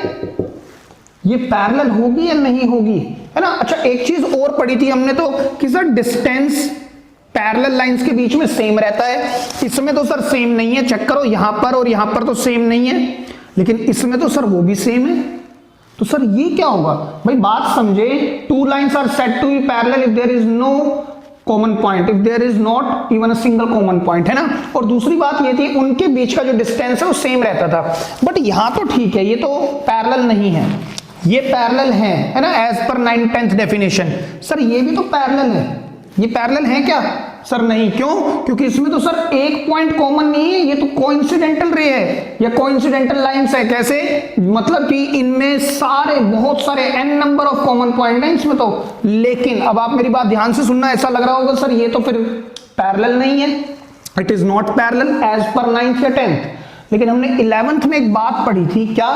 ये पैरेलल होगी या नहीं होगी है ना। अच्छा एक चीज और पढ़ी थी हमने तो कि सर डिस्टेंस पैरेलल लाइंस के बीच में सेम रहता है, इसमें तो सर सेम नहीं है। चेक करो यहां पर और यहां पर तो सेम नहीं है, लेकिन इसमें तो सर वो भी सेम है। तो सर ये क्या होगा भाई? बात समझे, two lines are set to be parallel if there is no common point, if there is not even a single common point है ना। और दूसरी बात ये थी उनके बीच का जो डिस्टेंस है वो सेम रहता था। बट यहां तो ठीक है, ये तो पैरेलल नहीं है, ये पैरेलल है ना, as per 9th 10th definition. Sir ये भी तो पैरेलल है, ये पैरेलल है क्या? सर नहीं, क्यों? क्योंकि इसमें तो सर एक पॉइंट कॉमन नहीं है, ये तो कोइंसिडेंटल रे है या कोइंसिडेंटल लाइंस है। कैसे? मतलब कि इनमें सारे बहुत सारे n number of common point हैं इसमें तो। लेकिन अब आप मेरी बात ध्यान से सुनना, ऐसा लग रहा होगा सर ये तो फिर पैरेलल नहीं है, it is not parallel as per 9th या 10th। लेकिन हमने 11th में एक बात पढ़ी थी, क्या?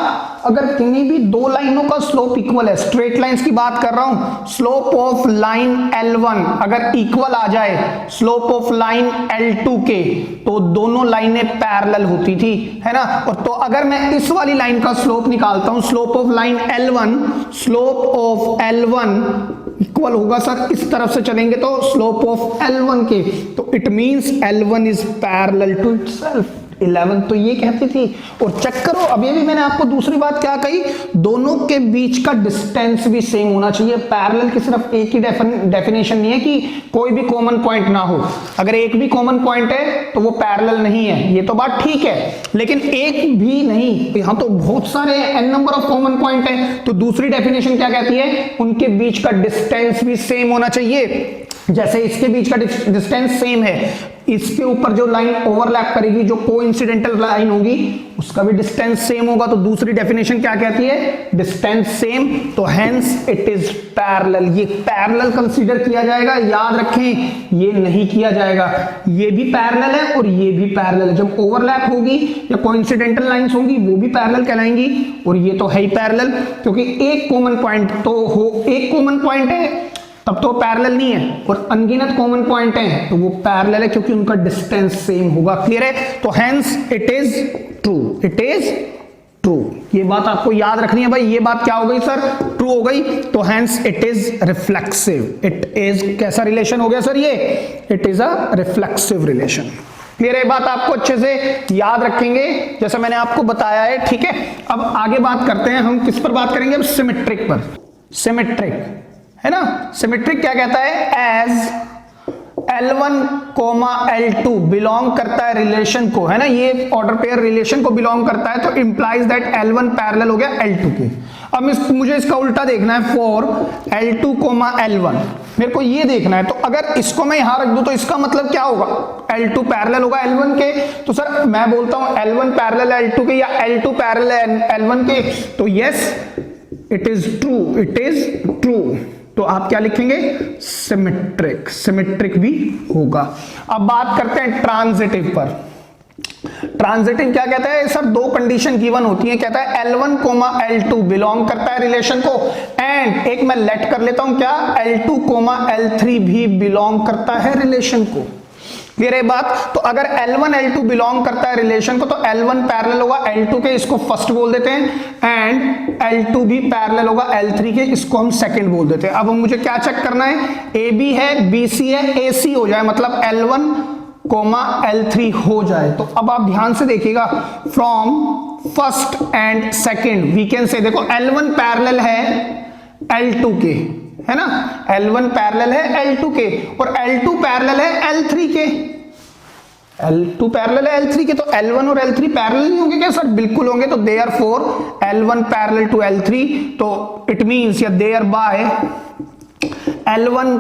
अगर किन्हीं भी दो लाइनों का स्लोप इक्वल है, स्ट्रेट लाइंस की बात कर रहा हूं, स्लोप ऑफ लाइन L1 अगर इक्वल आ जाए स्लोप ऑफ लाइन L2 के, तो दोनों लाइनें पैरेलल होती थी, है ना। और तो अगर मैं इस वाली लाइन का स्लोप निकालता हूं, slope of line L1, slope of L1 equal होगा सर, इस तरफ से चलेंगे तो स्लोप ऑफ L1 के, तो it means L1 is parallel to itself. 11 तो ये कहती थी। और चेक करो, अभी भी मैंने आपको दूसरी बात क्या कही, दोनों के बीच का डिस्टेंस भी सेम होना चाहिए। पैरेलल की सिर्फ एक ही डेफिनेशन नहीं है कि कोई भी कॉमन पॉइंट ना हो, अगर एक भी कॉमन पॉइंट है तो वो पैरेलल नहीं है, ये तो बात ठीक है। लेकिन एक भी नहीं, यहां तो बहुत सारे n number of common point है, तो दूसरी डेफिनेशन क्या कहती है, उनके बीच का डिस्टेंस भी सेम होना चाहिए। जैसे इसके बीच का डिस्टेंस सेम है, इसके ऊपर जो लाइन ओवरलैप करेगी, जो कोइंसिडेंटल लाइन होगी, उसका भी डिस्टेंस सेम होगा। तो दूसरी डेफिनेशन क्या कहती है, डिस्टेंस सेम, तो हेंस इट इज पैरेलल। ये पैरेलल कंसीडर किया जाएगा, याद रखें ये नहीं किया जाएगा। ये भी पैरेलल है और ये भी पैरेलल है। जब ओवरलैप होगी या कोइंसिडेंटल लाइंस होंगी वो भी पैरेलल कहलाएंगी, और ये तो है ही पैरेलल, क्योंकि एक कॉमन पॉइंट तो हो, एक कॉमन पॉइंट है तब तो पैरेलल नहीं है, और अनगिनत कॉमन पॉइंट हैं तो वो पैरेलल है क्योंकि उनका डिस्टेंस सेम होगा। क्लियर है? तो hence it is true, it is true. ये बात आपको याद रखनी है भाई। ये बात क्या हो गई सर, ट्रू हो गई, तो hence it is reflexive. It is कैसा रिलेशन हो गया सर ये, it is a reflexive relation. Clear है? बात आपको अच्छे से याद रखेंगे जैसा मैंने आपको बताया है, ठीक है। अब आगे बात करते हैं, हम किस पर बात करेंगे, अब सिमेट्रिक पर। सिमेट्रिक है ना, सिमेट्रिक क्या कहता है, एज L1, L2 बिलोंग करता है रिलेशन को, है ना, ये ऑर्डर पेयर रिलेशन को बिलोंग करता है, तो इंप्लाइज दैट L1 पैरेलल हो गया L2 के। अब मुझे इसका उल्टा देखना है, फॉर L2, L1 मेरे को ये देखना है, तो अगर इसको मैं यहां रख दूं तो इसका मतलब क्या होगा, L2 पैरेलल होगा L1 के। तो सर मैं बोलता हूं L1 पैरेलल L2 के या L2 पैरेलल L1 के, तो yes it is true, it is true. तो आप क्या लिखेंगे, सिमेट्रिक, सिमेट्रिक भी होगा। अब बात करते हैं ट्रांजिटिव पर। ट्रांजिटिव क्या कहता है सर, दो कंडीशन गिवन होती है, कहता है L1, L2 बिलोंग करता है रिलेशन को, एंड एक मैं लेट कर लेता हूं क्या, L2, L3 भी बिलोंग करता है रिलेशन को। क्लियर है बात? तो अगर L1, L2 बिलोंग करता है रिलेशन को, तो L1 पैरेलल होगा L2 के, इसको फर्स्ट बोल देते हैं, एंड L2 भी पैरेलल होगा L3 के, इसको हम सेकंड बोल देते हैं। अब मुझे क्या चेक करना है, AB है, BC है, AC हो जाए, मतलब L1, L3 हो जाए। तो अब आप ध्यान से देखिएगा, from first and second we can say, देखो L1 पैरेलल है L2 के, है ना, L1 पैरेलल है L2 के, और L2 पैरेलल है L3 के। L2 पैरेलल है L3 के, तो L1 और L3 पैरेलल नहीं होंगे क्या सर, बिल्कुल होंगे। तो therefore L1 parallel to L3, तो इट मींस या thereby L1,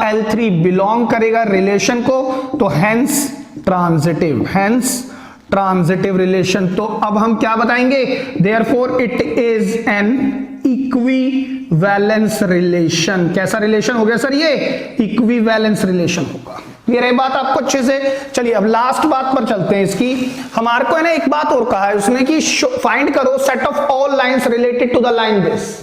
L3 belong करेगा रिलेशन को, तो hence transitive, hence transitive relation. तो अब हम क्या बताएंगे, therefore it is an equivalence relation. कैसा रिलेशन हो गया सर ये, इक्विवेलेंस रिलेशन होगा। क्लियर है बात आपको अच्छे से? चलिए अब लास्ट बात पर चलते हैं इसकी। हमारे को है ना एक बात और कहा है उसने कि फाइंड करो set of all lines related to the line this,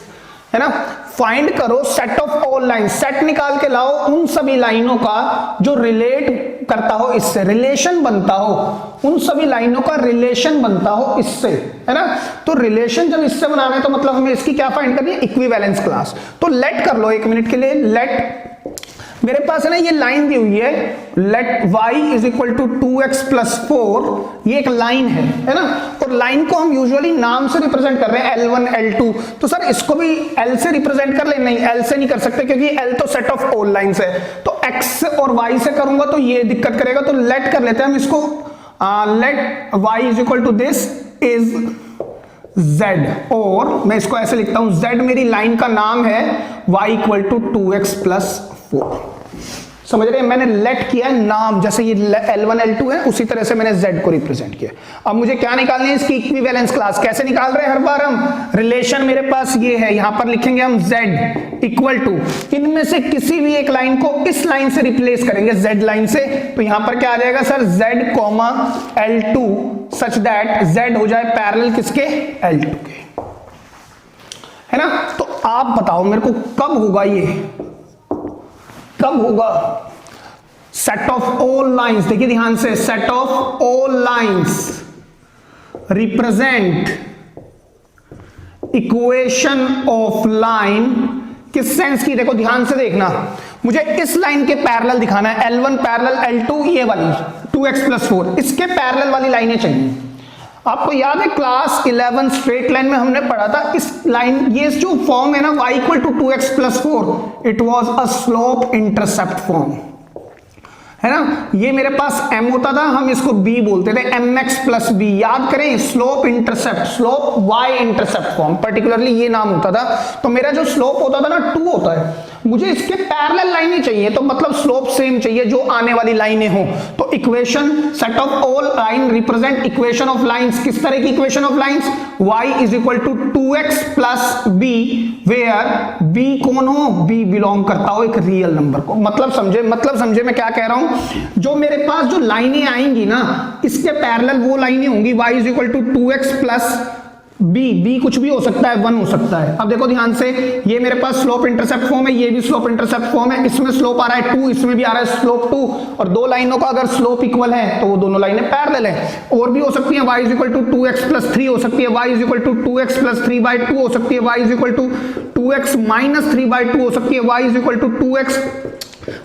है ना, फाइंड करो set of all line, set निकाल के लाओ उन सभी लाइनों का जो रिलेट करता हो इससे, रिलेशन बनता हो, उन सभी लाइनों का रिलेशन बनता हो इससे, है ना। तो रिलेशन जब इससे बनाना है तो मतलब हमें इसकी क्या फाइंड करनी है, इक्विवेलेंस क्लास। तो लेट कर लो 1 मिनट के लिए, लेट मेरे पास है ना ये लाइन दी हुई है, let y is equal to 2x plus 4, ये एक लाइन है ना, और लाइन को हम यूजुअली नाम से रिप्रेजेंट कर रहे हैं L1, L2, तो सर इसको भी L से रिप्रेजेंट कर ले, नहीं L से नहीं कर सकते क्योंकि L तो सेट ऑफ ऑल लाइंस है, तो x और y से करूंगा तो ये दिक्कत करेगा, तो लेट कर लेते हैं हम इसको, let y is equal to this is z, और मैं इसको ऐसे लिखता हूं, z मेरी लाइन का नाम है, y equal to 2x plus 4। समझ रहे हैं, मैंने लेट किया है नाम, जैसे ये L1 L2 है उसी तरह से मैंने Z को रिप्रेजेंट किया। अब मुझे क्या निकालनी है, इसकी इक्विवेलेंस क्लास। कैसे निकाल रहे हैं हर बार हम, रिलेशन मेरे पास ये है, यहां पर लिखेंगे हम Z इक्वल टू, इनमें से किसी भी एक लाइन को इस लाइन से रिप्लेस करेंगे, Z लाइन से, तो यहां पर क्या आ जाएगा sir, Z comma L2 such that Z हो जाए पैरेलल किसके, L2 के, है ना। तो आप बताओ मेरे को कब होगा ये, कब होगा, सेट ऑफ ऑल लाइंस, देखिए ध्यान से, set of all lines represent equation of line, किस सेंस की, देखो ध्यान से देखना, मुझे इस लाइन के पैरेलल दिखाना है, L1 पैरेलल L2, ये वाली 2x+4, इसके पैरेलल वाली लाइनें चाहिए। आपको याद है क्लास 11 स्ट्रेट लाइन में हमने पढ़ा था, इस लाइन, ये जो फॉर्म है ना y equal to 2x+4, it was a slope intercept form, है ना। ये मेरे पास m होता था, हम इसको b बोलते थे, mx+b, याद करें, slope intercept, slope y intercept form, particularly ये नाम होता था। तो मेरा जो स्लोप होता था ना 2 होता है, मुझे इसके पैरेलल लाइनें चाहिए, तो मतलब स्लोप सेम चाहिए जो आने वाली लाइनें हो। तो equation set of all line represent equation of lines, किस तरह की equation of lines, y is equal to 2x+b, where b कौन हो, b बिलोंग करता हो एक रियल नंबर को। मतलब समझे मैं क्या कह रहा हूं, जो मेरे पास जो लाइनें आएंगी ना, इसके पैरेलल वो लाइनें होंगी, y is equal to 2x+b, b कुछ भी हो सकता है, 1 हो सकता है। अब देखो ध्यान से, ये मेरे पास स्लोप इंटरसेप्ट फॉर्म है, ये भी स्लोप इंटरसेप्ट फॉर्म है, इसमें स्लोप आ रहा है 2, इसमें भी आ रहा है स्लोप 2, और दो लाइनों का अगर स्लोप इक्वल है तो वो दोनों लाइनें पैरेलल है। और भी हो सकती है, y is equal to 2x+3 हो सकती है, y is equal to 2x+3/2 हो सकती है, y is equal to 2x-3/2 हो सकती है, y is equal to 2x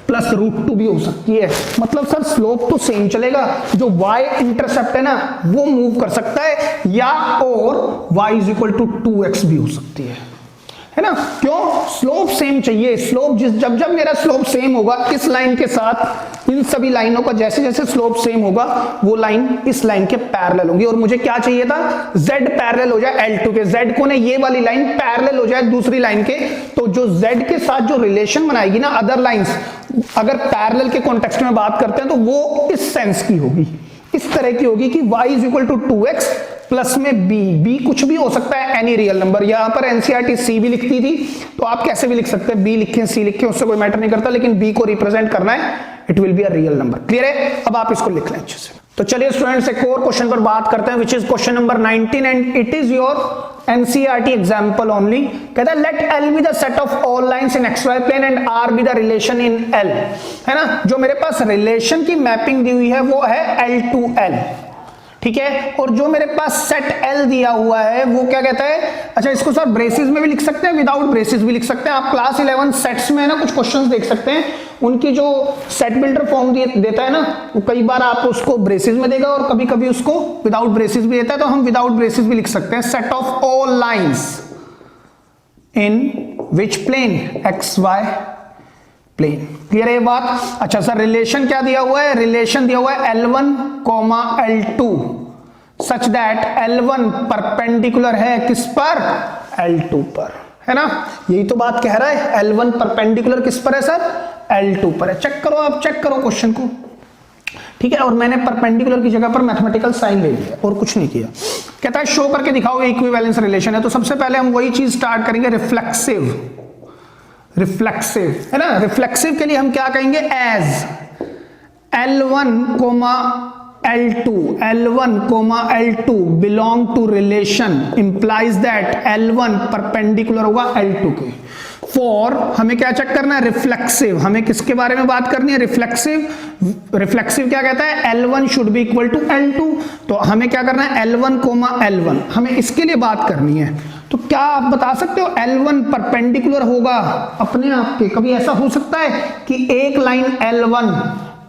+√2 भी हो सकती है। मतलब सर स्लोप तो सेम चलेगा, जो y इंटरसेप्ट है ना वो मूव कर सकता है, या और y is equal to 2x भी हो सकती है ना। क्यों, स्लोप सेम चाहिए, स्लोप जब मेरा स्लोप सेम होगा इस लाइन के साथ, इन सभी लाइनों का जैसे जैसे स्लोप सेम होगा वो लाइन इस लाइन के पैरेलल होगी। और मुझे क्या चाहिए था, z पैरेलल हो जाए L2 के, z को ने ये वाली लाइन पैरेलल हो जाए दूसरी लाइन के, तो जो z के साथ जो रिलेशन बनाएगी ना अदर लाइंस, अगर पैरेलल के कॉन्टेक्स्ट में बात करते हैं तो वो इस सेंस की होगी, इस तरह की होगी कि y is equal to 2x plus में b कुछ भी हो सकता है, एनी रियल नंबर। यहां पर एनसीईआरटी c भी लिखती थी, तो आप कैसे भी लिख सकते हैं, b लिखें c लिखें, उससे कोई मैटर नहीं करता, लेकिन b को रिप्रेजेंट करना है, it will be a real number. Clear है, अब आप इसको लिख लें अच्छे से। तो चलिए स्टूडेंट्स एक और क्वेश्चन पर बात करते हैं, which is question number 19 and it is your NCERT example only. कहता है let L be the set of all lines in XY plane and R be the relation in L, है ना। जो मेरे पास रिलेशन की मैपिंग दी हुई है वो है L to L, ठीक है। और जो मेरे पास सेट L दिया हुआ है वो क्या कहता है, अच्छा इसको सर ब्रेसेस में भी लिख सकते हैं, विदाउट ब्रेसेस भी लिख सकते हैं। आप क्लास 11 सेट्स में ना कुछ क्वेश्चंस देख सकते हैं, उनकी जो सेट बिल्डर फॉर्म देता है ना, वो कई बार आप उसको ब्रेसेस में देगा और कभी कभी उसको विदाउट ब्रेसेस भी देता है, तो हम विदाउट ब्रेसेस भी लिख सकते हैं, set of all lines in which plane, XY plane. Clear है ये बात। अच्छा सर रिलेशन क्या दिया हुआ है, रिलेशन दिया हुआ है L1, L2 such that L1 perpendicular है किस पर, L2 पर, है ना। यही तो बात कह रहा है, L1 परपेंडिकुलर किस पर है सर, L2 पर है। चेक करो, आप चेक करो क्वेश्चन को, ठीक है। और मैंने परपेंडिकुलर की जगह पर मैथमेटिकल साइन ले लिया और कुछ नहीं किया। कहता है शो करके दिखाओ इक्विवेलेंस रिलेशन है। तो सबसे पहले हम वही चीज स्टार्ट करेंगे, रिफ्लेक्सिव है ना। रिफ्लेक्सिव के लिए हम क्या कहेंगे, as L1, L2 belong to relation implies that L1 perpendicular होगा L2 के। फॉर हमें क्या चेक करना है, रिफ्लेक्सिव, हमें किसके बारे में बात करनी है, रिफ्लेक्सिव क्या कहता है, L1 should be equal to L2। तो हमें क्या करना है, L1, L1 हमें इसके लिए बात करनी है। तो क्या आप बता सकते हो L1 परपेंडिकुलर होगा अपने आप के, कभी ऐसा हो सकता है कि एक लाइन L1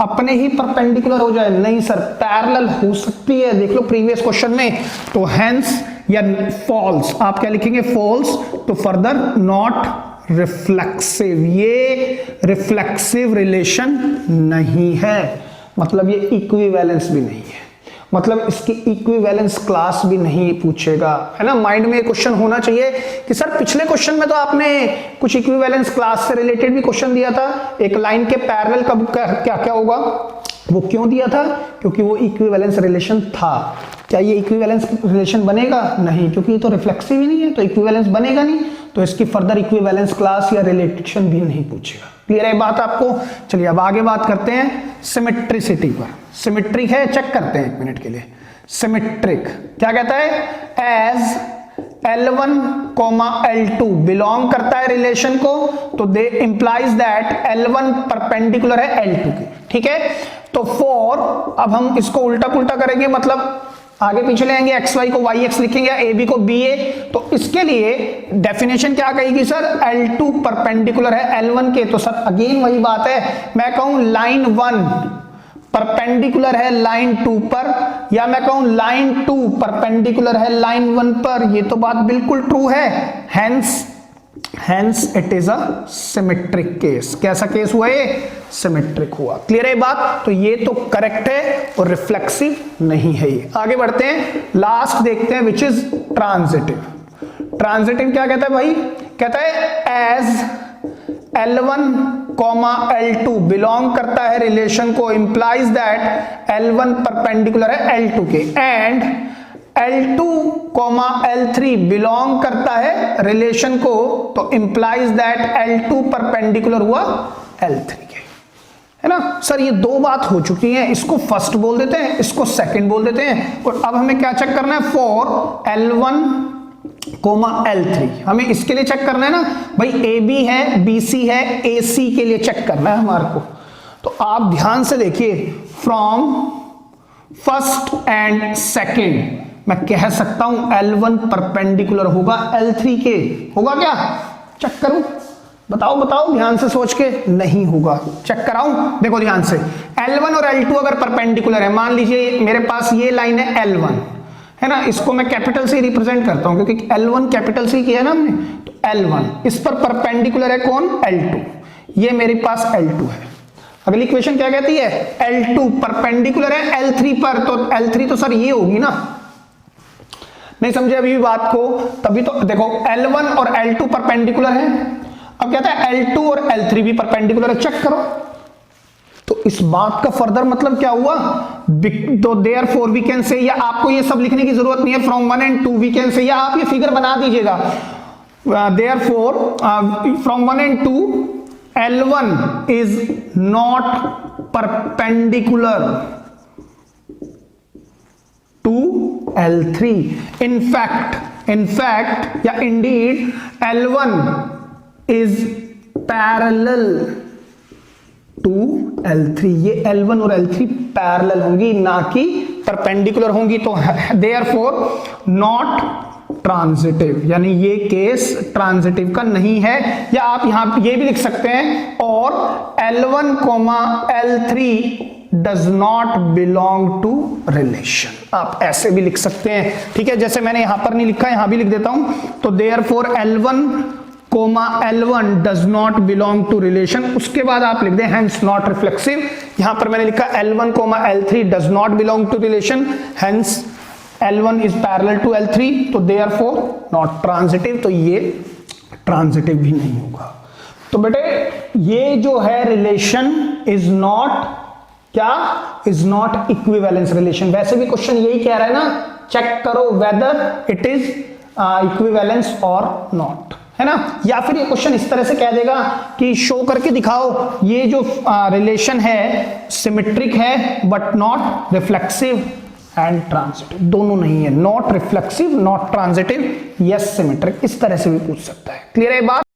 अपने ही परपेंडिकुलर हो जाए, नहीं सर, पैरेलल हो सकती है, देख लो प्रीवियस क्वेश्चन में। तो हेंस या फॉल्स, आप क्या लिखेंगे, फॉल्स, तो फर्दर नॉट रिफ्लेक्सिव, ये रिफ्लेक्सिव रिलेशन नहीं है, मतलब ये इक्विवेलेंस भी नहीं है। मतलब इसकी इक्विवेलेंस क्लास भी नहीं पूछेगा, है ना। माइंड में क्वेश्चन होना चाहिए कि सर पिछले क्वेश्चन में तो आपने कुछ इक्विवेलेंस क्लास से रिलेटेड भी क्वेश्चन दिया था, एक लाइन के पैरेलल का क्या क्या होगा, वो क्यों दिया था, क्योंकि वो इक्विवेलेंस रिलेशन था। क्या ये इक्विवेलेंस रिलेशन बनेगा? नहीं, क्योंकि ये तो रिफ्लेक्सिव ही नहीं है, तो इक्विवेलेंस बनेगा नहीं, तो इसकी फर्दर इक्विवेलेंस क्लास या रिलेशन भी नहीं पूछेगा। क्लियर है बात आपको? चलिए अब आगे बात करते हैं सिमेट्रिसिटी पर। सिमेट्रिक है, चेक करते हैं 1 मिनट के लिए। सिमेट्रिक क्या कहता है? एज L1, L2 बिलोंग करता है रिलेशन को, तो दे इंप्लाइज दैट L1 परपेंडिकुलर है L2 के, ठीक है। तो फॉर, अब हम इसको उल्टा पुल्टा करेंगे, मतलब आगे पीछे ले आएंगे, XY को YX लिखेंगे या AB को BA, तो इसके लिए डेफिनेशन क्या कहेगी सर? L2 परपेंडिकुलर है L1 के, तो सर अगेन वही बात है, मैं कहूं लाइन 1 परपेंडिकुलर है लाइन 2 पर, या मैं कहूं लाइन 2 परपेंडिकुलर है लाइन 1 पर, ये तो बात बिल्कुल ट्रू है। Hence it is a symmetric case. कैसा केस हुआ ये? सिमेट्रिक हुआ। क्लियर है बात? तो ये तो करेक्ट है और रिफ्लेक्सिव नहीं है ये। आगे बढ़ते हैं, लास्ट देखते हैं विच इज ट्रांजिटिव। ट्रांजिटिव क्या कहता है भाई? कहता है एज L1, L2 बिलोंग करता है रिलेशन को, इंप्लाइज दैट L1 परपेंडिकुलर है L2 के, एंड L2, L3 बिलोंग करता है रिलेशन को, तो इंप्लाइज दैट L2 परपेंडिकुलर हुआ L3 के, है ना। सर ये दो बात हो चुकी है, इसको फर्स्ट बोल देते हैं, इसको सेकंड बोल देते हैं, और अब हमें क्या चेक करना है? फॉर L1, L3 हमें इसके लिए चेक करना है ना भाई, AB है, BC है, AC के लिए चेक करना है हमारे को। तो आप ध्यान से देखिए, फ्रॉम फर्स्ट एंड सेकंड मैं कह सकता हूं L1 परपेंडिकुलर होगा L3 के, होगा क्या? चेक करूं, बताओ बताओ ध्यान से सोच के। नहीं होगा, चेक कराऊं? देखो ध्यान से, L1 और L2 अगर परपेंडिकुलर है, मान लीजिए मेरे पास ये लाइन है L1, है ना, इसको मैं कैपिटल से रिप्रेजेंट करता हूं क्योंकि L1 कैपिटल से किया है ना हमने, तो L1 इस पर परपेंडिकुलर है कौन? L2, ये मेरे पास L2 है। अगली इक्वेशन क्या कहती है? L2 परपेंडिकुलर है L3 पर, तो L3 तो सर ये होगी ना। नहीं समझे अभी भी बात को? तभी तो देखो L1 और L2 परपेंडिकुलर है, अब कहता है L2 और L3 भी परपेंडिकुलर है, चेक करो। तो इस बात का फर्दर मतलब क्या हुआ? तो देयरफॉर वी कैन से, या आपको ये सब लिखने की जरूरत नहीं है, फ्रॉम 1 and 2 वी कैन से, या आप ये फिगर बना दीजिएगा। Therefore from 1 and 2 L1 is not perpendicular to L3। In fact या indeed L1 is parallel to L3। ये L1 और L3 पैरेलल होंगी, ना कि परपेंडिकुलर होंगी, तो देयरफॉर नॉट ट्रांजिटिव, यानी ये केस ट्रांजिटिव का नहीं है। या आप यहां ये भी लिख सकते हैं, और L1, L3 does not belong to relation, आप ऐसे भी लिख सकते हैं, ठीक है। जैसे मैंने यहां पर नहीं लिखा, यहां भी लिख देता हूं, तो therefore L1, L1 does not belong to relation, उसके बाद आप लिख दें हेंस नॉट रिफ्लेक्सिव। यहां पर मैंने लिखा L1, L3 does not belong to relation, hence L1 is parallel to L3, तो देयरफॉर नॉट ट्रांजिटिव, तो ये ट्रांजिटिव भी नहीं होगा। तो बेटे ये जो है रिलेशन इज नॉट क्या? Is not equivalence relation. वैसे भी क्वेश्चन यही कह रहा है ना, चेक करो वेदर इट इज इक्विवेलेंस और नॉट, है ना। या फिर ये क्वेश्चन इस तरह से कह देगा कि शो करके दिखाओ ये जो रिलेशन है सिमेट्रिक है but not reflexive and transitive, दोनों नहीं है, not reflexive not transitive, yes symmetric, इस तरह से भी पूछ सकता है। क्लियर है बात?